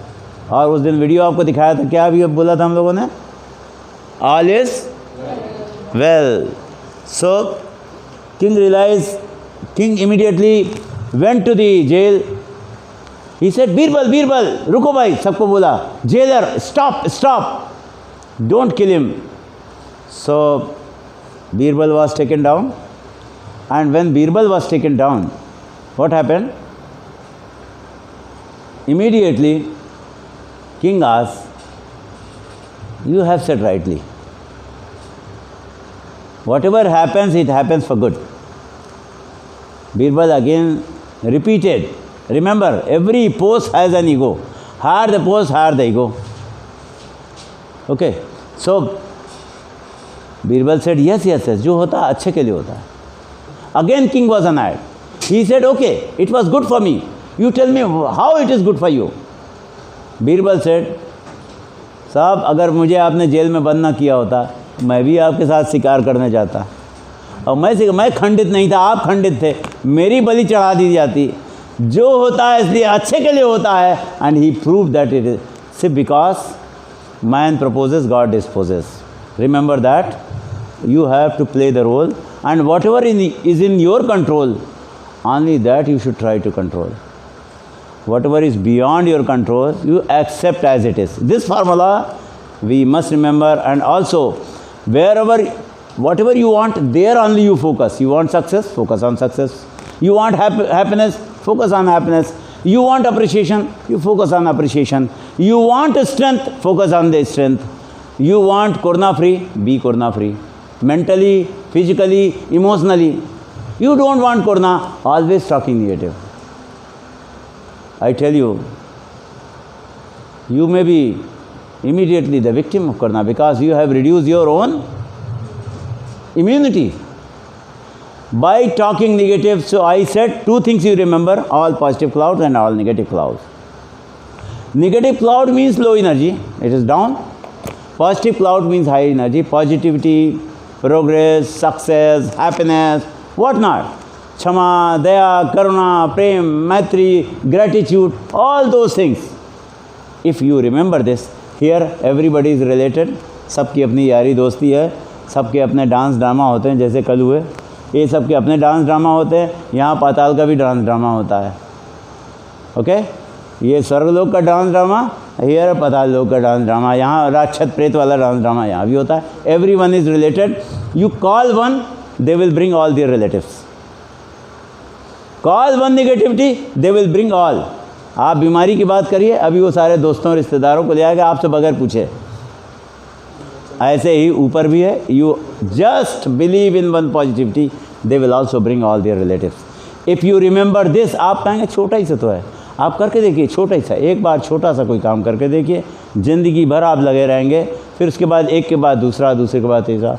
और उस दिन वीडियो आपको दिखाया था, क्या अभी बोला था हम लोगों ने? All is well. So king realized, king immediately went to the jail. He said, Birbal, रुको भाई, सबको बोला, jailer, stop, don't kill him. So Birbal was taken down, and when Birbal was taken down, what happened? Immediately, king asked, you have said rightly. Whatever happens, it happens for good. Birbal again repeated. Remember, every post has an ego. Higher the post, higher the ego. Okay. So Birbal said, yes, जो होता है अच्छे के लिए होता है. Again king was annoyed. He said, okay, it was good for me. You tell me how it is good for you. Birbal said, साहब अगर मुझे आपने जेल में बंद ना किया होता, मैं भी आपके साथ शिकार करने जाता. और मैं खंडित नहीं था, आप खंडित थे, मेरी बलि चढ़ा दी जाती. जो होता है इसलिए अच्छे के लिए होता है. And he proved that it is because man proposes, God disposes. Remember that. You have to play the role, and whatever is in your control, only that you should try to control. Whatever is beyond your control, you accept as it is. This formula we must remember, and also whatever you want, there only you focus. You want success, focus on success. You want happiness, focus on happiness. You want appreciation, you focus on appreciation. You want strength, focus on the strength. You want korna free, be korna free. Mentally, physically, emotionally. You don't want korna, always talking negative. I tell you, you may be immediately the victim of korna because you have reduced your own immunity by talking negative. So I said two things you remember, all positive clouds and all negative clouds. Negative cloud means low energy, it is down. Positive cloud means high energy, positivity, progress, success, happiness, what not. Chama, Daya, Karuna, Prem, Maitri, gratitude, all those things. If you remember this, here everybody is related. सबकी अपनी यारी दोस्ती है, सबके अपने dance drama होते हैं, जैसे कल हुए. ये सबके अपने डांस ड्रामा होते हैं. यहाँ पाताल का भी डांस ड्रामा होता है. ओके, ये स्वर्गलोक का डांस ड्रामा, हियर पाताल लोक का डांस ड्रामा, यहाँ राक्षस प्रेत वाला डांस ड्रामा यहाँ भी होता है. Every one is related. You call one, they will bring all their relatives. Call one negativity, they will bring all. आप बीमारी की बात करिए, अभी वो सारे दोस्तों रिश्तेदारों को ले आएगा आपसे बगैर पूछे. ऐसे ही ऊपर भी है. You just believe in one positivity, they will also bring all their relatives. If you remember this, आप कहेंगे छोटा ही सा तो है. आप करके देखिए, छोटा ही सा, एक बार छोटा सा कोई काम करके देखिए, ज़िंदगी भर आप लगे रहेंगे. फिर उसके बाद एक के बाद दूसरा, दूसरे के बाद तीसरा.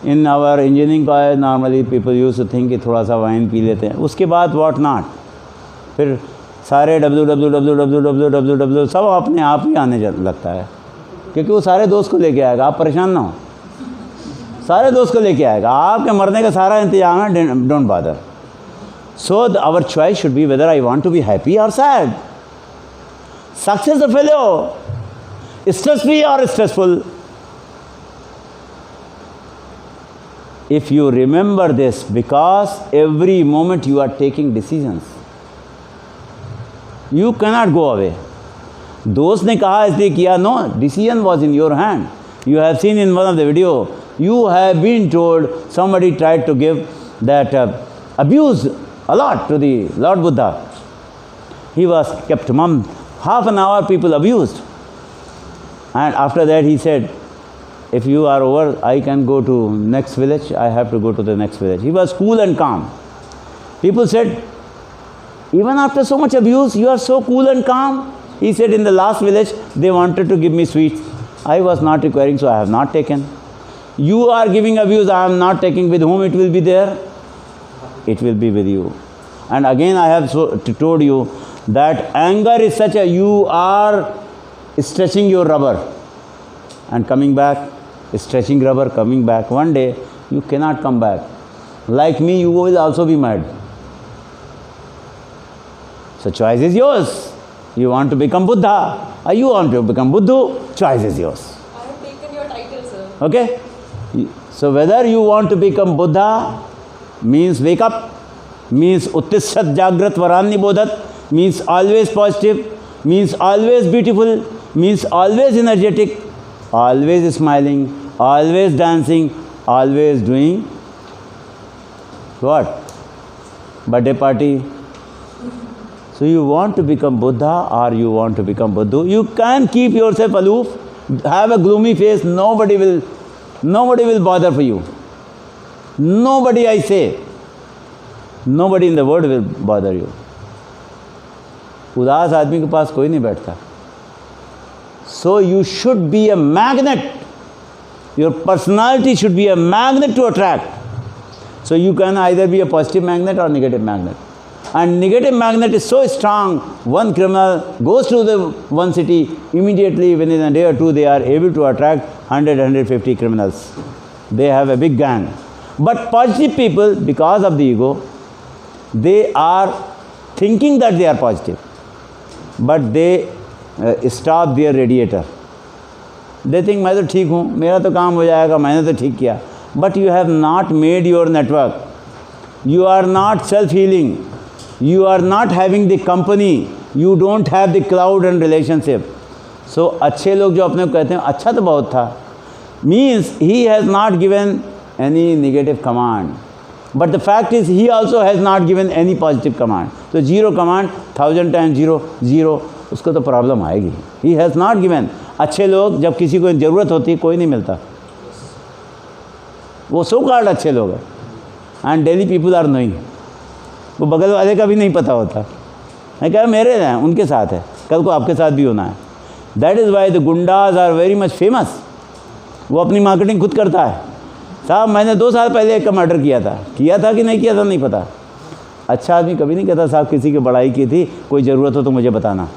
In our engineering college normally people use to think कि थोड़ा सा वाइन पी लेते हैं, उसके बाद व्हाट नॉट. फिर सारे डब्ल्यू सब अपने आप ही आने लगता है, क्योंकि वो सारे दोस्त को लेके आएगा. आप परेशान ना हो, सारे दोस्त को लेके आएगा. आपके मरने का सारा इंतजाम है. Don't bother. So our choice should be whether I want to be happy or sad, success or failure, stress free or stressful. If you remember this, because every moment you are taking decisions, you cannot go away. दोस्त ने कहा इसलिए किया, no, decision was in your hand. You have seen in one of the video, you have been told somebody tried to give that abuse a lot to the Lord Buddha. He was kept mum. Half an hour people abused. And after that he said, if you are over, I can go to next village. I have to go to the next village. He was cool and calm. People said, even after so much abuse, you are so cool and calm. He said, in the last village, they wanted to give me sweets. I was not requiring, so I have not taken. You are giving abuse, I am not taking. With whom it will be there? It will be with you. And again I have told you that anger is such a, you are stretching your rubber and coming back, stretching rubber, coming back. One day you cannot come back. Like me, you will also be mad. So choice is yours. You want to become Buddha or you want to become Buddhu, choice is yours. I have taken your title, sir. Okay? So whether you want to become Buddha, means wake up, means Uttishat Jagrat Varani Bodhat, means always positive, means always beautiful, means always energetic, always smiling, always dancing, always doing what? Birthday party. So you want to become Buddha or you want to become Buddhu? You can keep yourself aloof, have a gloomy face, nobody will bother for you. Nobody, I say, nobody in the world will bother you. उदास आदमी के पास कोई नहीं बैठता. So you should be a magnet. Your personality should be a magnet to attract. So you can either be a positive magnet or negative magnet. And negative magnet is so strong, one criminal goes to the one city, immediately within a day or two they are able to attract 100, 150 criminals. They have a big gang. But positive people, because of the ego, they are thinking that they are positive. But they stop their radiator. They think, मैं तो ठीक हूँ, मेरा तो काम हो जाएगा, मैंने तो ठीक किया. But you have not made your network. You are not self-healing. You are not having the company. You don't have the cloud and relationship. So अच्छे लोग जो अपने को कहते हैं अच्छा तो बहुत था, means he has not given any negative command. But the fact is he also has not given any positive command. So zero command, 1000 times zero, zero, उसको तो प्रॉब्लम आएगी. He has not given. अच्छे लोग जब किसी को ज़रूरत होती है कोई नहीं मिलता. वो सो कॉल्ड अच्छे लोग हैं. And daily people are knowing. वो बगल वाले का भी नहीं पता होता. मैं कहा मेरे हैं, उनके साथ है, कल को आपके साथ भी होना है. That is why the goondas are very much famous. वो अपनी मार्केटिंग खुद करता है. साहब मैंने 2 साल पहले एक का मर्डर किया था कि नहीं किया था नहीं पता. अच्छा आदमी कभी नहीं कहता साहब किसी की बड़ाई की थी, कोई ज़रूरत हो तो मुझे बताना.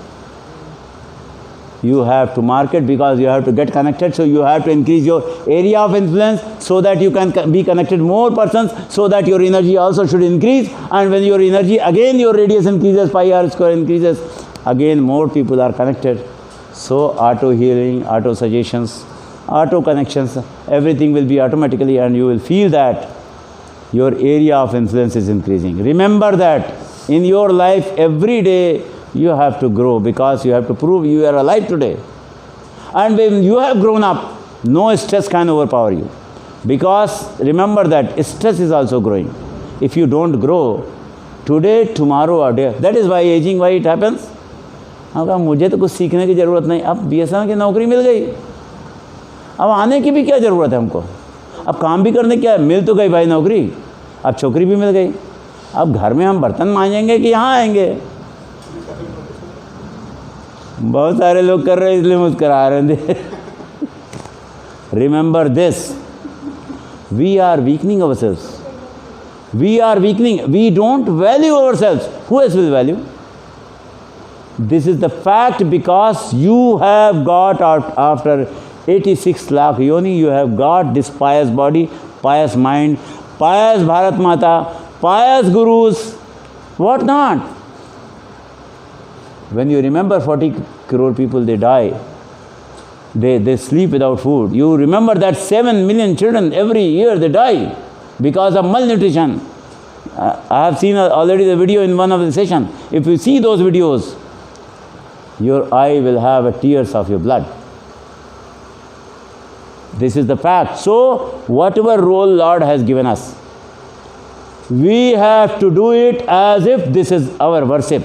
You have to market because you have to get connected, so you have to increase your area of influence so that you can be connected more persons, so that your energy also should increase. And when your energy, again your radius increases, pi r square increases, again more people are connected. So auto healing, auto suggestions, auto connections, everything will be automatically, and you will feel that your area of influence is increasing. Remember that in your life every day you have to grow, because you have to prove you are alive today. And when you have grown up, no stress can overpower you. Because remember that stress is also growing. If you don't grow, today, tomorrow or day, that is why aging, why it happens. कहा मुझे तो कुछ सीखने की ज़रूरत नहीं, अब BSNL की नौकरी मिल गई, अब आने की भी क्या ज़रूरत है हमको, अब काम भी करने क्या है, मिल तो गई भाई नौकरी, अब छोकरी भी मिल गई, अब घर में हम बर्तन मांजेंगे कि यहाँ आएंगे. बहुत सारे लोग कर रहे हैं इसलिए मुस्करा रहे थे. Remember this, we are weakening ourselves. We are weakening. We don't value ourselves. Who else will value? This is the fact, because you have got after 86 lakh yoni, you have got this pious body, pious mind, pious Bharat Mata, pious gurus, what not. When you remember 40 crore people, they die. They sleep without food. You remember that 7 million children every year they die because of malnutrition. I have seen already the video in one of the session. If you see those videos, your eye will have tears of your blood. This is the fact. So, whatever role Lord has given us, we have to do it as if this is our worship.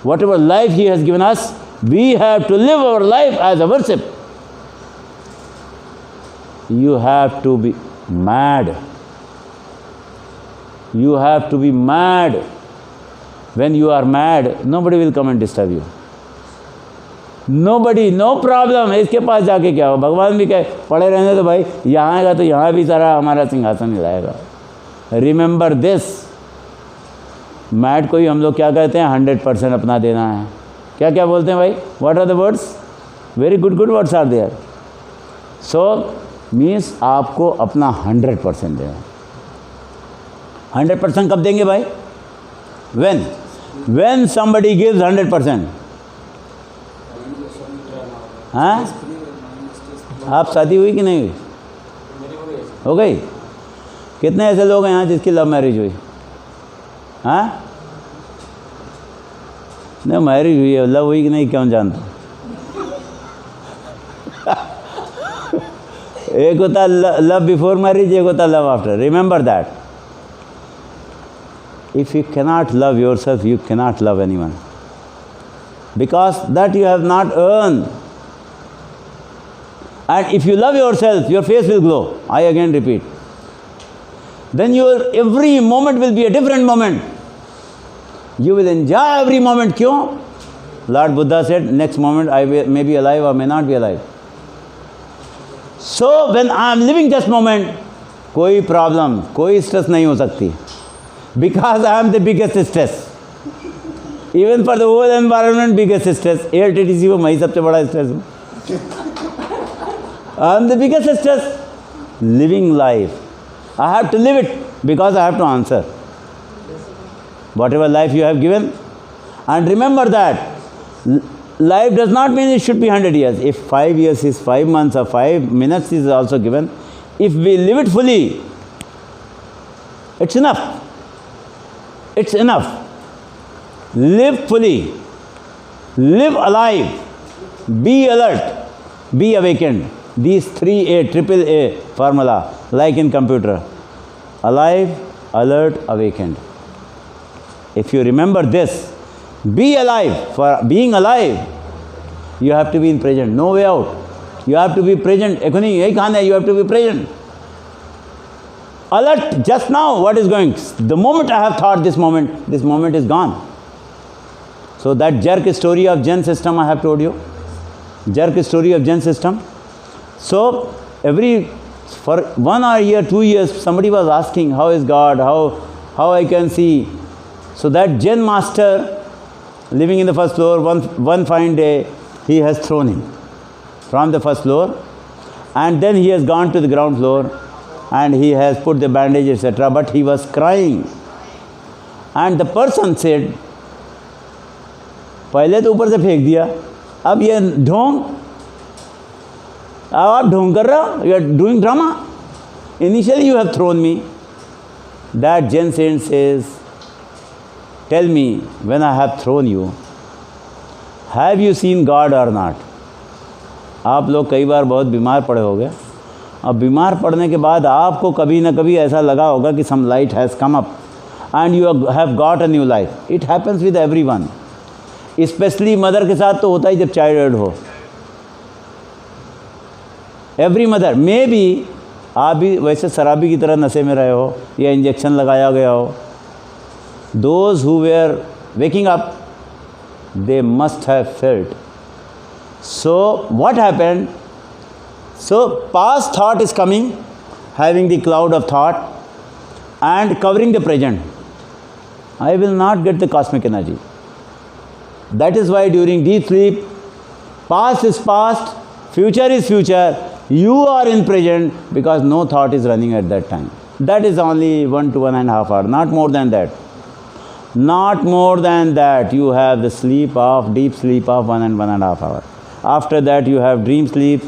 Whatever life He has given us, we have to live our life as a worship. You have to be mad. You have to be mad. When you are mad, nobody will come and disturb you. Nobody, no problem. इसके पास जाके क्या हो? भगवान भी कहे पड़े रहने तो भाई, यहाँ आएगा तो यहाँ भी सारा हमारा सिंहासन हिलाएगा. Remember this. मैड को ही हम लोग क्या कहते हैं? 100% अपना देना है. क्या क्या बोलते हैं भाई? What are the words? Very good words are there. So means आपको अपना 100% देना. 100% कब देंगे भाई? When somebody gives 100%. हाँ? आप शादी हुई कि नहीं हुई? हो गई? कितने ऐसे लोग हैं यहाँ जिसकी लव मैरिज हुई? हाँ? नहीं, मैरिज हुई है, लव हुई कि नहीं क्यों जानता? एक होता लव बिफोर मैरिज, एक होता love after. Remember that. If you cannot love yourself, you cannot love anyone. Because that you have not earned. And if you love yourself, your face will glow. I again repeat. Then your every moment will be a different moment. You will enjoy every moment. क्यों? Lord Buddha said, next moment I may be alive or may not be alive. So when I am living just moment, कोई problem, कोई stress नहीं हो सकती. Because I am the biggest stress. Even for the whole environment, biggest stress. ALTTC को मैं ही सबसे बड़ा stress हूँ. I am the biggest stress. Living life. I have to live it because I have to answer. Whatever life you have given. And remember that life does not mean it should be 100 years. If 5 years is 5 months or 5 minutes is also given, if we live it fully, it's enough. It's enough. Live fully. Live alive. Be alert. Be awakened. These 3A, triple A formula, like in computer. Alive, alert, awakened. If you remember this, be alive. For being alive, you have to be in present. No way out. You have to be present. You have to be present. Alert just now what is going. The moment I have thought this moment is gone. So that jerk story of Zen system I have told you. Jerk story of Zen system. So for 1 year, 2 years, somebody was asking, how is God, how I can see. So that Zen master living in the first floor, one fine day, he has thrown him from the first floor, and then he has gone to the ground floor and he has put the bandage, etc. But he was crying. And the person said, पहले तो ऊपर से फेंक दिया, अब ये ढोंग, अब आप ढोंग कर रहे हो, you are doing drama. Initially you have thrown me. That Zen saint says, tell me, when I have thrown you, have you seen God or not? आप लोग कई बार बहुत बीमार पड़े होगे. अब बीमार पड़ने के बाद आपको कभी ना कभी ऐसा लगा होगा कि some light has come up and you have got a new life. It happens with everyone. Especially mother के साथ तो होता ही जब चाइल्ड हो. एवरी मदर मे बी आप भी वैसे शराबी की तरह नशे में रहे हो या इंजेक्शन लगाया गया हो. Those who were waking up, they must have felt. So what happened? So past thought is coming, having the cloud of thought and covering the present. I will not get the cosmic energy. That is why during deep sleep, past is past, future is future. You are in present because no thought is running at that time. That is only 1 to 1.5 hours, not more than that. Not more than that. You have the sleep of, deep sleep of 1 and 1.5 hours. After that you have dream sleep,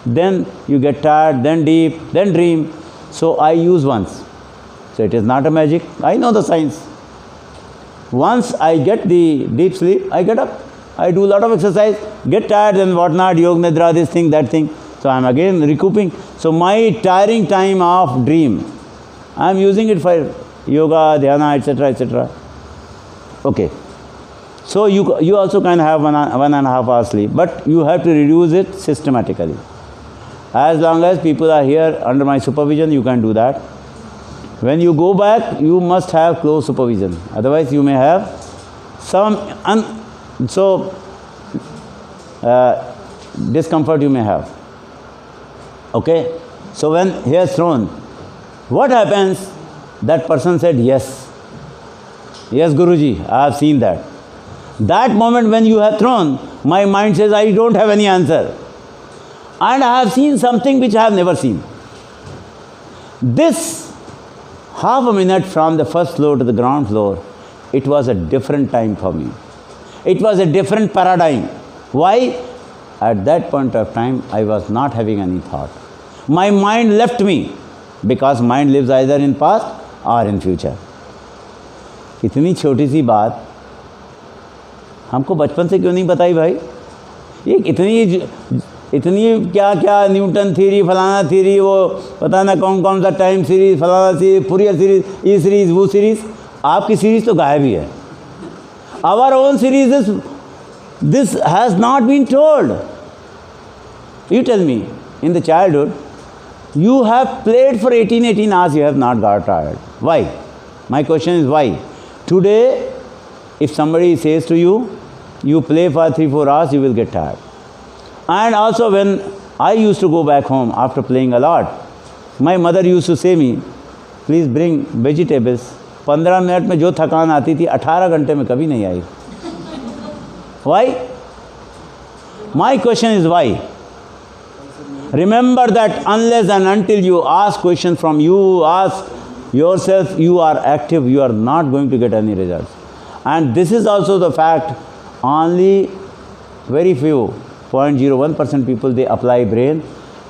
then you get tired, then deep, then dream. So I use once. So it is not a magic. I know the science. Once I get the deep sleep, I get up. I do a lot of exercise, get tired and whatnot, yoga nidra, this thing, that thing. So I am again recouping. So my tiring time of dream, I am using it for yoga, dhyana, etc., etc. Okay. So you also can have 1.5 hours sleep, but you have to reduce it systematically. As long as people are here under my supervision, you can do that. When you go back, you must have close supervision. Otherwise, you may have some discomfort you may have. Okay? So when he has thrown, what happens? That person said, yes. Yes, Guruji, I have seen that. That moment when you have thrown, my mind says, I don't have any answer. And I have seen something which I have never seen. This half a minute from the first floor to the ground floor, it was a different time for me. It was a different paradigm. Why? At that point of time, I was not having any thought. My mind left me, because mind lives either in past or in future. इतनी छोटी सी बात हमको बचपन से क्यों नहीं बताई भाई? ये इतनी क्या क्या न्यूटन थ्योरी, फलाना थ्योरी, वो पता ना कौन कौन सा टाइम सीरीज, फलाना सीरीज, फूरियर सीरीज, ये सीरीज, वो सीरीज. आपकी सीरीज तो गायब ही है. Our own series, this has not been told. You tell me, in the childhood, you have played for 18 hours, you have not got tired. Why? My question is why? Today, if somebody says to you, you play for 3-4 hours, you will get tired. And also when I used to go back home after playing a lot, my mother used to say me, please bring vegetables. 15 minute में जो थकान आती थी 18 घंटे में कभी नहीं आई. Why? My question is why? Remember that unless and until you ask question from you, ask yourself, you are active, you are not going to get any results. And this is also the fact, only very few, 0.01% people, they apply brain.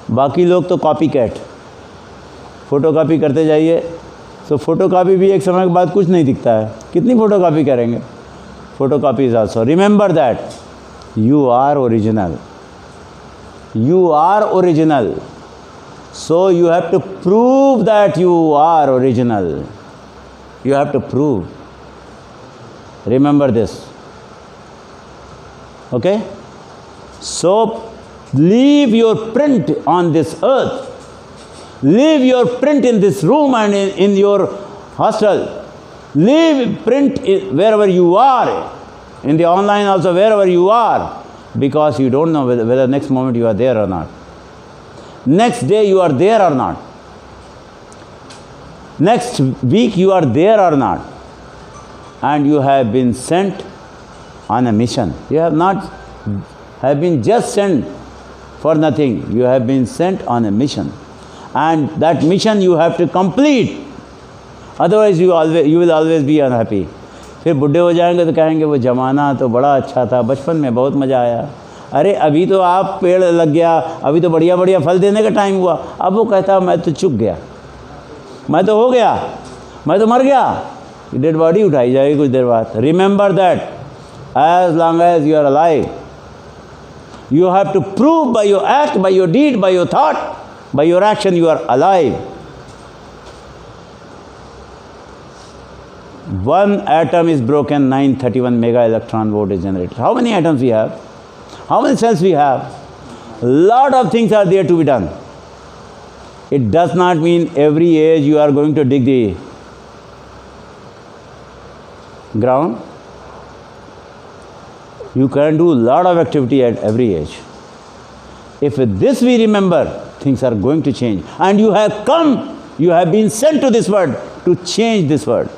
बाकी लोग तो copy cat, photo copy करते जाइए. तो photo copy भी एक समय के बाद कुछ नहीं दिखता है. कितनी फ़ोटो कॉपी करेंगे? Photocopy is also. Remember that you are original. You are original. So you have to prove that you are original. You have to prove. Remember this. Okay? So leave your print on this earth. Leave your print in this room and in your hostel. Leave print wherever you are. In the online also, wherever you are. Because you don't know whether next moment you are there or not. Next day you are there or not. Next week you are there or not. And you have been sent on a mission. You have not have been just sent for nothing. You have been sent on a mission. And that mission you have to complete. Otherwise you will always be unhappy. फिर बुढ़े हो जाएंगे तो कहेंगे वो ज़माना तो बड़ा अच्छा था, बचपन में बहुत मज़ा आया. अरे अभी तो आप पेड़ लग गया, अभी तो बढ़िया बढ़िया फल देने का टाइम हुआ. अब वो कहता मैं तो चुक गया, मैं तो हो गया, मैं तो मर गया. डेड बॉडी उठाई जाएगी कुछ देर बाद. Remember that as long as you are alive, you have to prove by your act, by your deed, by your thought, by your action you are alive. One atom is broken, 931 mega electron volt is generated. How many atoms we have? How many cells we have? Lot of things are there to be done. It does not mean every age you are going to dig the ground. You can do lot of activity at every age. If with this we remember, things are going to change. And you have come, you have been sent to this world to change this world.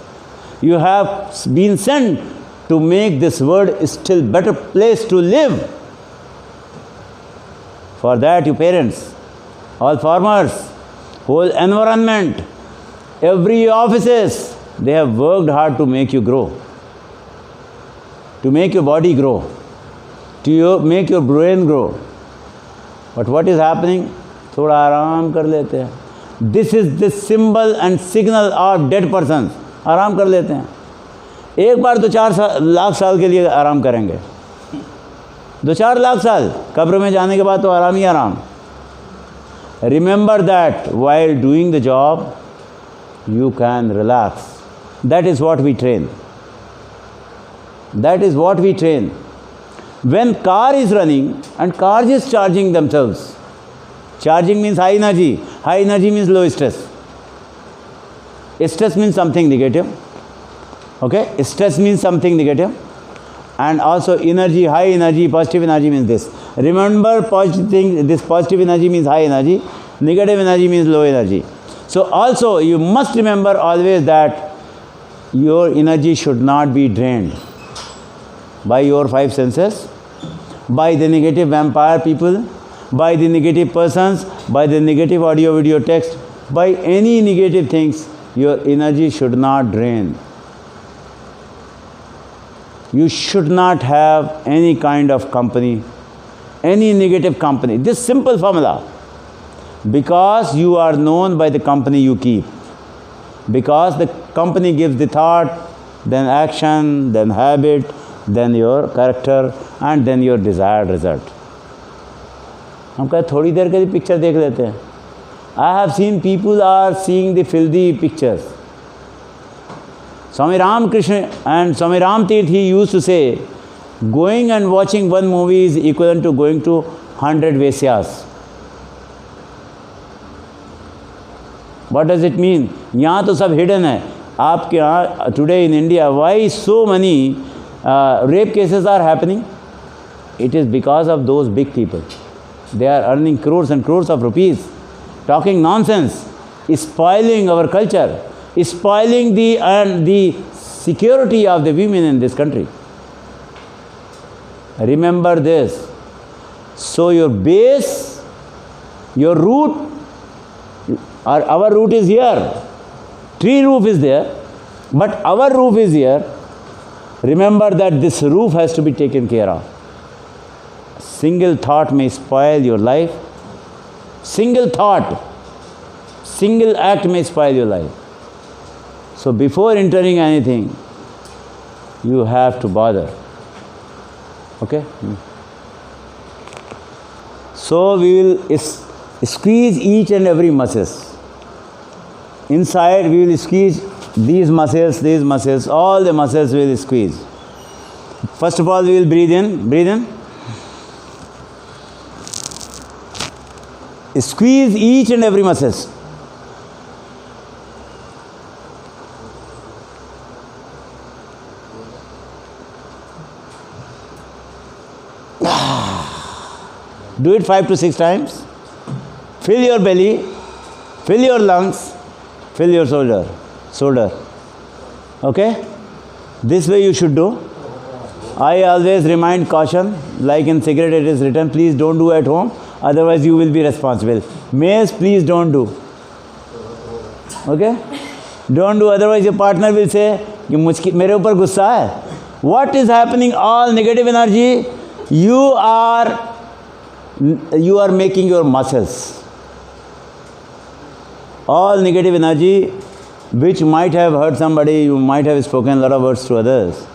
You have been sent to make this world a still better place to live. For that, you parents, all farmers, whole environment, every offices, they have worked hard to make you grow, to make your body grow, to make your brain grow. But what is happening? थोड़ा आराम कर लेते हैं. This is the symbol and signal of dead persons. आराम कर लेते हैं. एक बार 2-4 लाख साल के लिए आराम करेंगे. 2-4 लाख साल कब्र में जाने के बाद तो आराम ही आराम. Remember that while doing the job, you can relax. That is what we train. That is what we train. When car is running and cars is charging themselves, Charging means high energy. High energy means low stress. Stress means something negative. Okay? Stress means something negative. And also energy, high energy, positive energy means this. Remember, positive thing, this positive energy means high energy. Negative energy means low energy. So also you must remember always that your energy should not be drained by your five senses, by the negative vampire people, by the negative persons, by the negative audio, video, text, by any negative things. Your energy should not drain. You should not have any kind of company, any negative company. This simple formula. Because you are known by the company you keep. Because the company gives the thought, then action, then habit, then your character, and then your desired result. हम कहें थोड़ी देर के लिए picture देख लेते हैं. I have seen people are seeing the filthy pictures. Swami Ramakrishna and Swami Ram Tirth, he used to say, going and watching one movie is equivalent to going to 100 Vesyas. What does it mean? यहाँ तो सब hidden है. आपके यहाँ today in India, why so many rape cases are happening? It is because of those big people. They are earning crores and crores of rupees, talking nonsense, spoiling our culture, spoiling the security of the women in this country. Remember this. So your base, your root, our root is here. Tree roof is there, but our roof is here. Remember that this roof has to be taken care of. Single thought may spoil your life. Single thought, single act may spoil your life. So before entering anything, you have to bother. Okay? So we will squeeze each and every muscles. Inside we will squeeze these muscles, all the muscles we will squeeze. First of all, we will breathe in. Squeeze each and every muscles. Do it 5 to 6 times. Fill your belly, fill your lungs, fill your shoulder. Okay? This way you should do. I always remind caution, like in cigarette it is written, please don't do at home, otherwise you will be responsible. Males, please don't do. Okay? Don't do, otherwise your partner will say, मेरे ऊपर गुस्सा है. What is happening? All negative energy, you are making your muscles. All negative energy, which might have hurt somebody, you might have spoken a lot of words to others.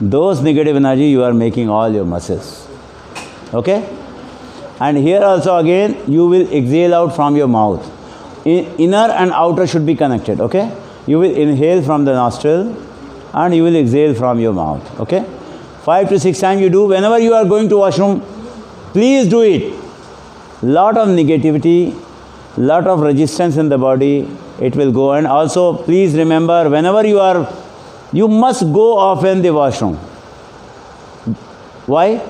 Those negative energy, you are making all your muscles. Okay? And here also again, you will exhale out from your mouth. Inner and outer should be connected. Okay? You will inhale from the nostril and you will exhale from your mouth. Okay? 5 to 6 times you do. Whenever you are going to washroom, please do it. Lot of negativity, lot of resistance in the body, it will go. And also please remember, whenever you must go often the washroom. Why?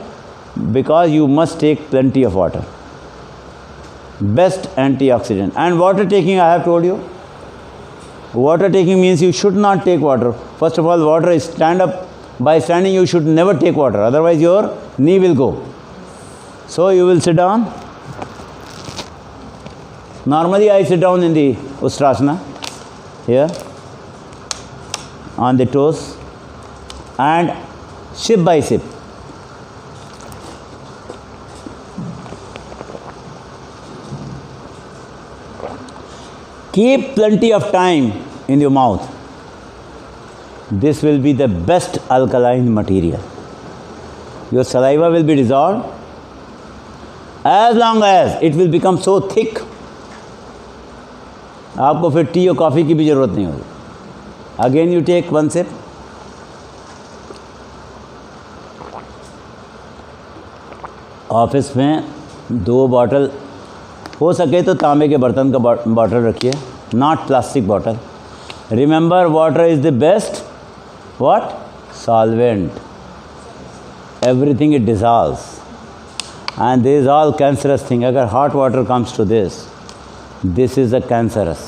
Because you must take plenty of water. Best antioxidant. And water taking, I have told you. Water taking means you should not take water. First of all, water is stand up. By standing, you should never take water. Otherwise, your knee will go. So you will sit down. Normally, I sit down in the Ustrasana, here, on the toes, and sip by sip. Keep plenty of time in your mouth. This will be the best alkaline material. Your saliva will be dissolved. As long as it will become so thick, आपको फिर T और coffee की भी ज़रूरत नहीं होगी. Again you take one sip. Office में 2 bottle हो सके तो तांबे के बर्तन का बॉटल रखिए, not plastic bottle. Remember water is the best what solvent. Everything it dissolves and this is all cancerous thing. अगर hot water comes to this is a cancerous.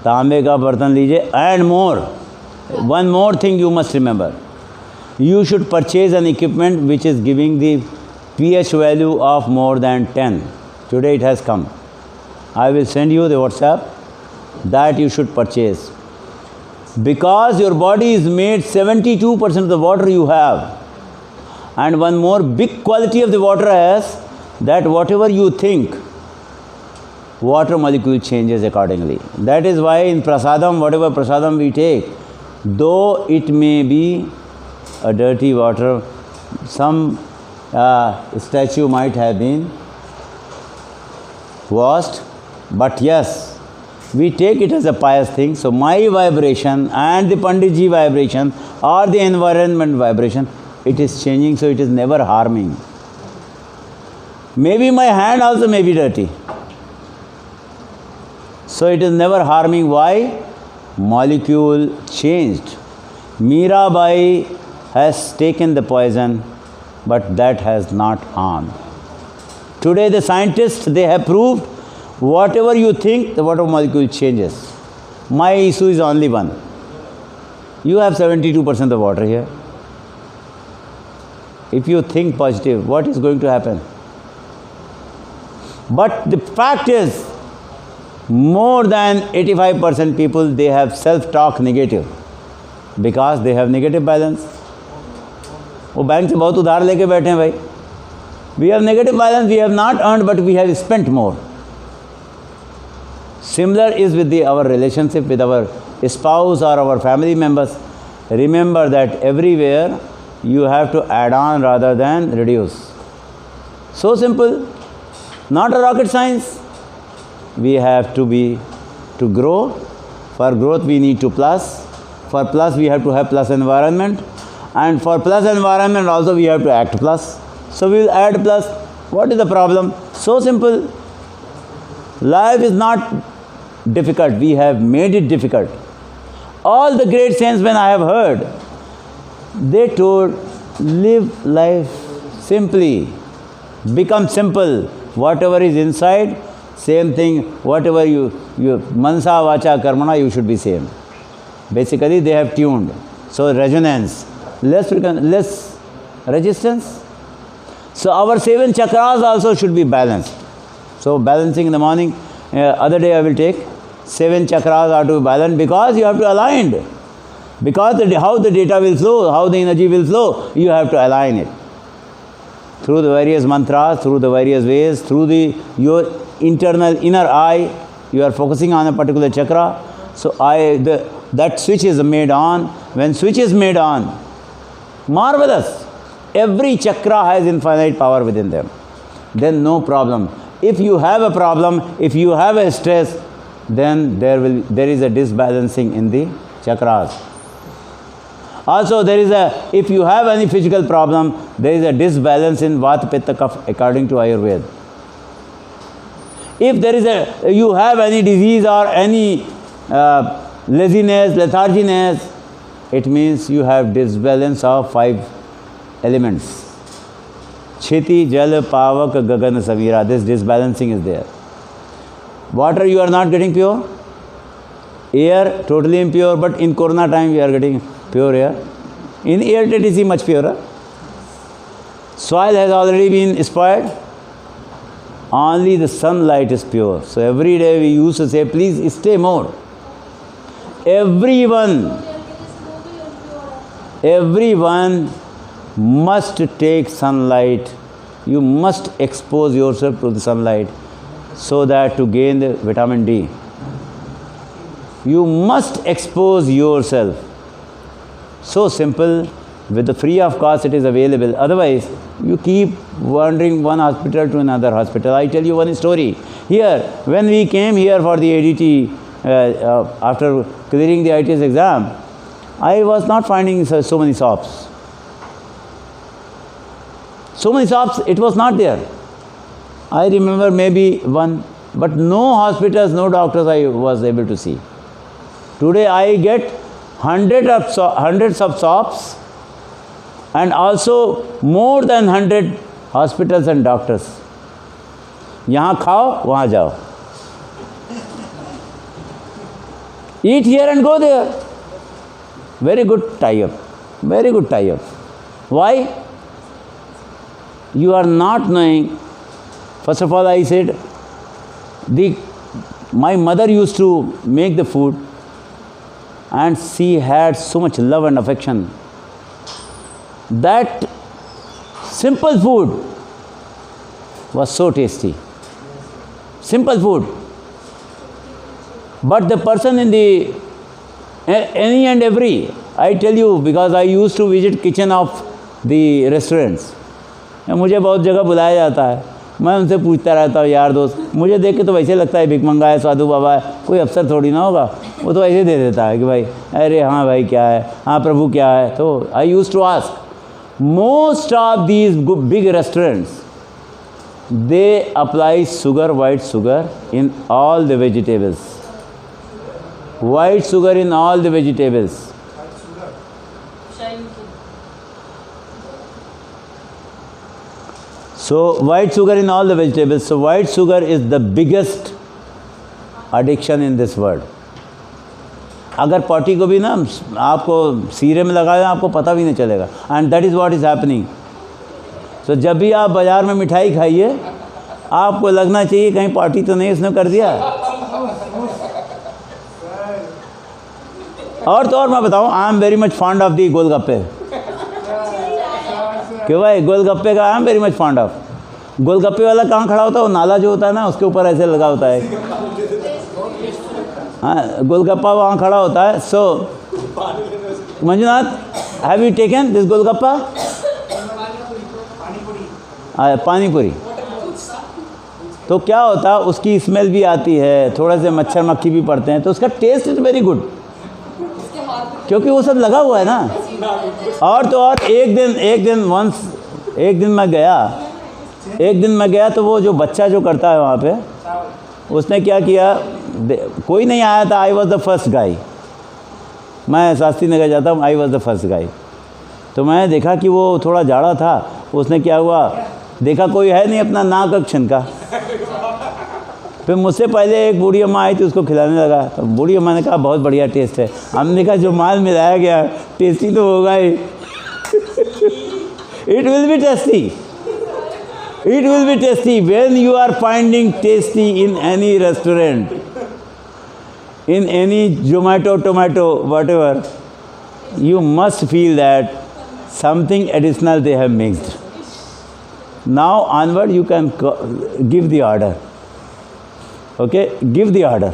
तांबे का बर्तन लीजिए. And more, one more thing you must remember. You should purchase an equipment which is giving the pH value of more than 10. Today it has come. I will send you the WhatsApp that you should purchase. Because your body is made 72% of the water you have. And one more big quality of the water is that whatever you think, water molecule changes accordingly. That is why in prasadam, whatever prasadam we take, though it may be a dirty water, some statue might have been washed, but yes, we take it as a pious thing. So my vibration and the Panditji vibration or the environment vibration, it is changing, so it is never harming. Maybe my hand also may be dirty. So it is never harming. Why? Molecule changed. Mirabai has taken the poison, but that has not harmed. Today the scientists, they have proved whatever you think, the water molecule changes. My issue is only one. You have 72% of water here. If you think positive, what is going to happen? But the fact is, more than 85% people, they have self-talk negative because they have negative balance. वो bank से बहुत उधार लेके बैठे हैं भाई. We have negative balance, we have not earned, but we have spent more. Similar is with our relationship with our spouse or our family members. Remember that everywhere you have to add on rather than reduce. So simple, not a rocket science. We have to grow. For growth we need to plus. For plus we have to have plus environment. And for plus environment also we have to act plus. So we will add plus. What is the problem? So simple. Life is not difficult. We have made it difficult. All the great saints, when I have heard, they told, live life simply. Become simple. Whatever is inside, same thing. Whatever you mansa, vacha, karmana, you should be same. Basically, they have tuned. So resonance, less resistance. So our 7 chakras also should be balanced. So balancing in the morning, other day I will take 7 chakras are to be balanced because you have to align. Because how the data will flow, how the energy will flow, you have to align it. Through the various mantras, through the various ways, through your internal inner eye, you are focusing on a particular chakra. So that switch is made on. When switch is made on, marvelous. Every chakra has infinite power within them. Then no problem. If you have a problem, if you have a stress, then there is a disbalancing in the chakras. Also if you have any physical problem, there is a disbalance in Vata, Pitta, Kapha according to Ayurveda. If you have any disease or any laziness, letharginess, it means you have disbalance of 5 elements. Chiti, Jal, Pavak, Gagan, Samira. This disbalancing is there. Water you are not getting pure. Air totally impure, but in Corona time we are getting pure air. In air it is much purer. Soil has already been spoiled. Only the sunlight is pure. So every day we used to say, please stay more. Everyone must take sunlight. You must expose yourself to the sunlight so that to gain the vitamin D. You must expose yourself. So simple. With the free of cost it is available. Otherwise, you keep wandering one hospital to another hospital. I tell you one story. Here, when we came here for the ADT, after clearing the ITS exam, I was not finding so many shops. So many shops, it was not there. I remember maybe one, but no hospitals, no doctors I was able to see. Today I get hundreds of shops and also more than 100 hospitals and doctors. यहाँ खाओ वहाँ जाओ. Eat here and go there. Very good tie-up. Very good tie-up. Why? You are not knowing. First of all, I said, my mother used to make the food and she had so much love and affection. That simple food was so tasty. Simple food. But the person in the any and every, I tell you, because I used to visit kitchen of the restaurants. मुझे बहुत जगह बुलाया जाता है, मैं उनसे पूछता रहता हूँ यार दोस्त, मुझे देख के तो वैसे लगता है भिखमंगा है, साधु बाबा है, कोई अफसर थोड़ी ना होगा, वो तो ऐसे दे देता है कि भाई अरे हाँ भाई क्या है, हाँ प्रभु क्या है. तो I used to ask most of these big restaurants, they apply sugar, white sugar in all the vegetables. White sugar in all the vegetables. So white sugar in all the vegetables. So white sugar is the biggest addiction in this world. अगर potty को भी ना आपको सीरे में लगाया आपको पता भी नहीं चलेगा. And that is what is happening. तो जब भी आप बाज़ार में मिठाई खाइए आपको लगना चाहिए कहीं पार्टी तो नहीं उसने कर दिया. और तो और मैं बताऊं, I am very much fond of the golgappe. क्यों भाई, गोलगप्पे का I am very much fond of. Golgappe वाला कहाँ खड़ा होता है, वो नाला जो होता है ना उसके ऊपर ऐसे लगा होता है. हाँ, गोलगप्पा वहाँ खड़ा होता है. So Manjunath, have you taken this golgappa? Pani puri. तो क्या होता है, उसकी स्मेल भी आती है, थोड़े से मच्छर मक्खी भी पड़ते हैं, तो उसका टेस्ट इज़ वेरी गुड क्योंकि वो सब लगा हुआ है ना. और तो और एक दिन मैं गया तो वो जो बच्चा जो करता है वहाँ पे, उसने क्या किया, कोई नहीं आया था. I was the first guy. मैं शास्त्री नगर जाता हूँ, I was the first guy. तो मैं देखा कि वो थोड़ा जाड़ा था. उसने क्या हुआ, देखा कोई है नहीं, अपना नाक अक्षन का. फिर मुझसे पहले एक बूढ़ी अम्मा आई थी, उसको खिलाने लगा. तो बूढ़ी अम्मा ने कहा बहुत बढ़िया टेस्ट है. हमने कहा जो माल मिलाया गया टेस्टी तो होगा ही. It will be tasty. It will be tasty when you are finding tasty in any restaurant, in any Zomato, tomato, whatever. You must feel that something additional they have mixed. Now onward you can give the order. Okay, give the order.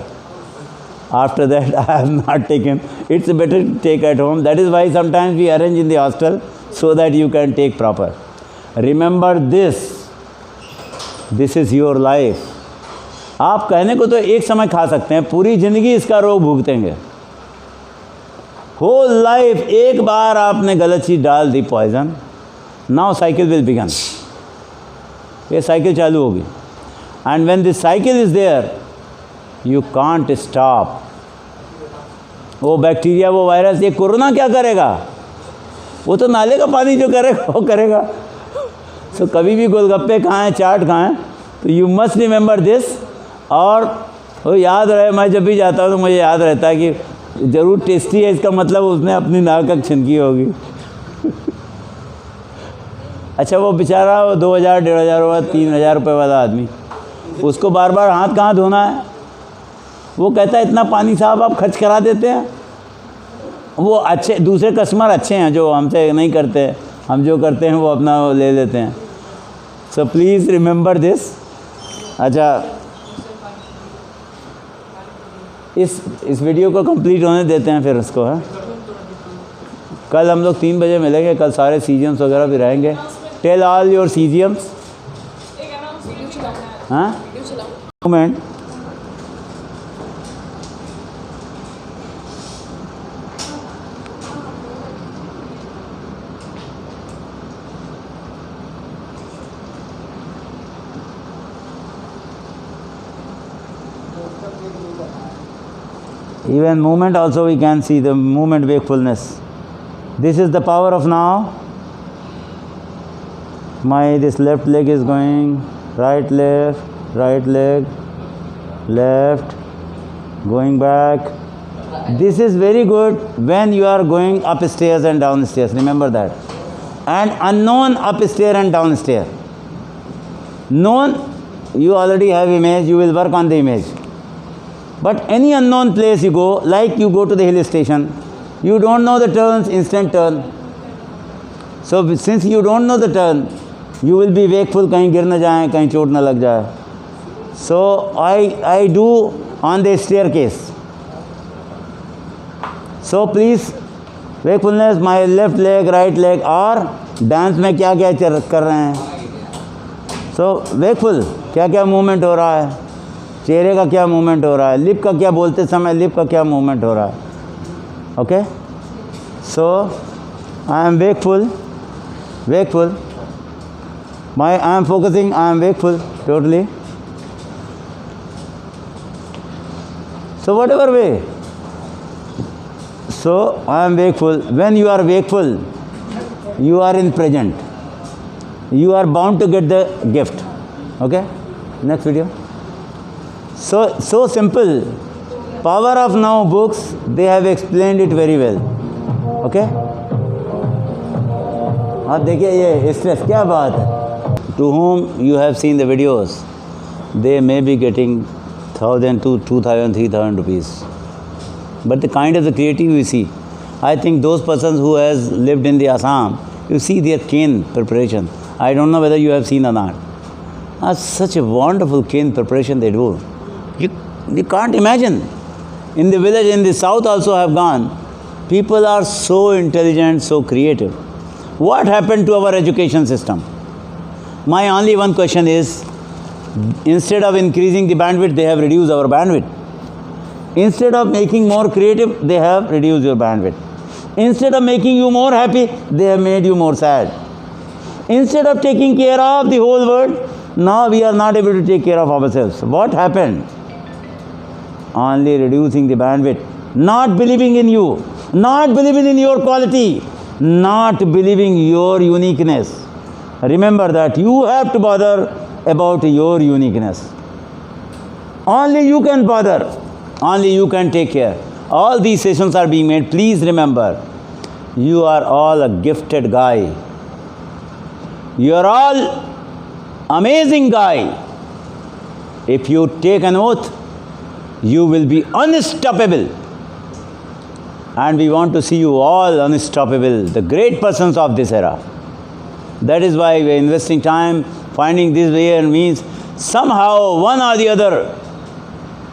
After that I have not taken. It's better to take at home. That is why sometimes we arrange in the hostel so that you can take proper. Remember this. This is your life. आप कहने को तो एक समय खा सकते हैं, पूरी ज़िंदगी इसका रोग भुगतेंगे. होल लाइफ एक बार आपने गलत चीज़ डाल दी, poison, now cycle will begin. ये साइकिल चालू होगी. And when this cycle is there you can't stop. वो बैक्टीरिया, वो वायरस, ये कोरोना क्या करेगा, वो तो नाले का पानी जो करेगा वो करेगा. तो कभी भी गोलगप्पे खाएं, चाट खाएं, तो यू मस्ट रिमेंबर दिस. और वो याद रहे, मैं जब भी जाता हूँ तो मुझे याद रहता है कि ज़रूर टेस्टी है, इसका मतलब उसने अपनी नाक छिनकी होगी. अच्छा, वो बेचारा 2000, 1500, 3000 रुपये वाला आदमी, उसको बार बार हाथ कहाँ धोना है. वो कहता है इतना पानी साहब आप खर्च करा देते हैं. वो अच्छे दूसरे कस्टमर अच्छे हैं जो हमसे नहीं करते, हम जो करते हैं वो अपना ले लेते हैं. So please remember this. अच्छा, इस वीडियो को कंप्लीट होने देते हैं फिर उसको. है कल हम लोग 3 बजे मिलेंगे. कल सारे सीजियम्स वगैरह भी रहेंगे. Tell all your caesiums. हाँ, comment. Even movement also we can see the movement wakefulness. This is the power of now. This left leg is going, right leg, left, going back. This is very good when you are going upstairs and downstairs, remember that. And unknown upstairs and downstairs. Known, you already have image, you will work on the image. But any unknown place you go, like you go to the hill station, you don't know the turns, instant turn. So since you don't know the turn, you will be wakeful, kahin gir na jaye, kahin chot na lag jaye. So I do on the staircase. So please, wakefulness, my left leg, right leg, और dance में क्या क्या कर रहे हैं. So wakeful, क्या क्या movement हो रहा है, चेहरे का क्या मूवमेंट हो रहा है, लिप का क्या बोलते समय लिप का क्या मूवमेंट हो रहा है. Okay? So I am wakeful. I am focusing, I am wakeful totally. So whatever way. So I am wakeful. When you are wakeful, you are in present. You are bound to get the gift. Okay? Next video. So simple. Power of Now books, they have explained it very well. Okay? आप देखिए ये stress क्या बात है. To whom you have seen the videos, they may be getting 1,000 to 2,000, 3,000 rupees. But the kind of the creative you see, I think those persons who has lived in the Assam, you see their cane preparation. I don't know whether you have seen or not. Such a wonderful cane preparation they do. You can't imagine. In the village, in the south also have gone. People are so intelligent, so creative. What happened to our education system? My only one question is, instead of increasing the bandwidth, they have reduced our bandwidth. Instead of making more creative, they have reduced your bandwidth. Instead of making you more happy, they have made you more sad. Instead of taking care of the whole world, now we are not able to take care of ourselves. What happened? Only reducing the bandwidth. Not believing in you. Not believing in your quality. Not believing your uniqueness. Remember that you have to bother about your uniqueness. Only you can bother. Only you can take care. All these sessions are being made. Please remember, you are all a gifted guy. You are all amazing guy. If you take an oath, you will be unstoppable. And we want to see you all unstoppable, the great persons of this era. That is why we are investing time, finding this way and means. Somehow, one or the other,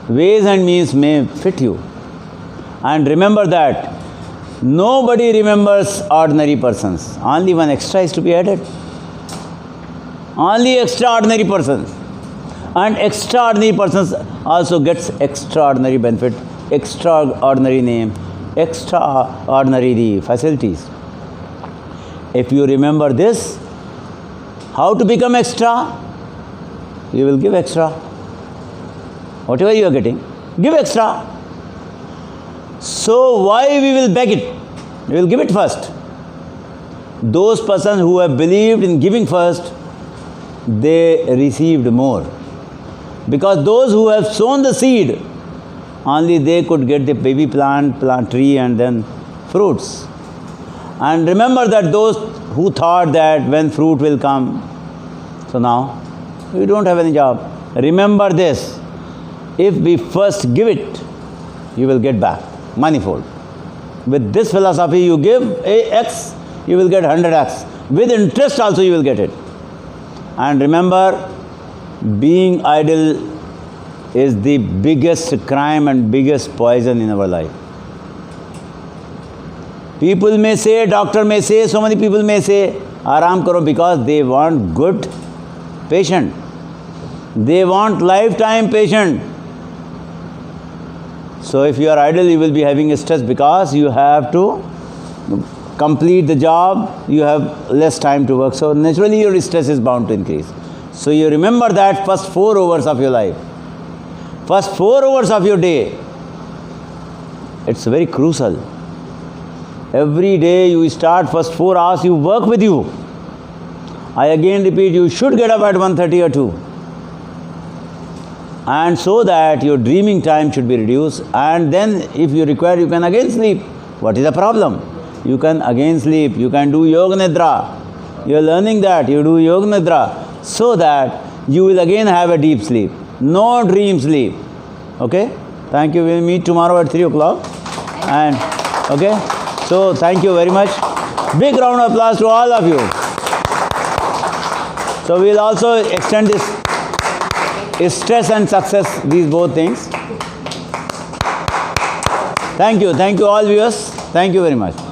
ways and means may fit you. And remember that nobody remembers ordinary persons. Only one extra is to be added. Only extraordinary persons. And extraordinary persons also gets extraordinary benefit, extraordinary name, extraordinary the facilities. If you remember this, how to become extra, you will give extra. Whatever you are getting, give extra. So why we will beg it? We will give it first. Those persons who have believed in giving first, they received more. Because those who have sown the seed, only they could get the baby plant tree and then fruits. And remember that those who thought that when fruit will come, so now we don't have any job. Remember this, if we first give it, you will get back manifold. With this philosophy, you give X, you will get 100X. With interest also you will get it. And remember, being idle is the biggest crime and biggest poison in our life. People may say, doctor may say, so many people may say, Aram karo, because they want good patient. They want lifetime patient. So if you are idle, you will be having stress because you have to complete the job, you have less time to work. So naturally your stress is bound to increase. So you remember that first 4 hours of your life, first 4 hours of your day, It's very crucial. Every day you start first 4 hours, you work with you. I again repeat, you should get up at 1:30 or 2. And so that your dreaming time should be reduced. And then if you require, you can again sleep. What is the problem? You can again sleep. You can do Yoga Nidra. You are learning that. You do Yoga Nidra. So that you will again have a deep sleep. No dream sleep. Okay? Thank you. We'll meet tomorrow at 3 o'clock. And, okay? So, thank you very much. Big round of applause to all of you. So, we'll also extend this stress and success, these both things. Thank you all viewers. Thank you very much.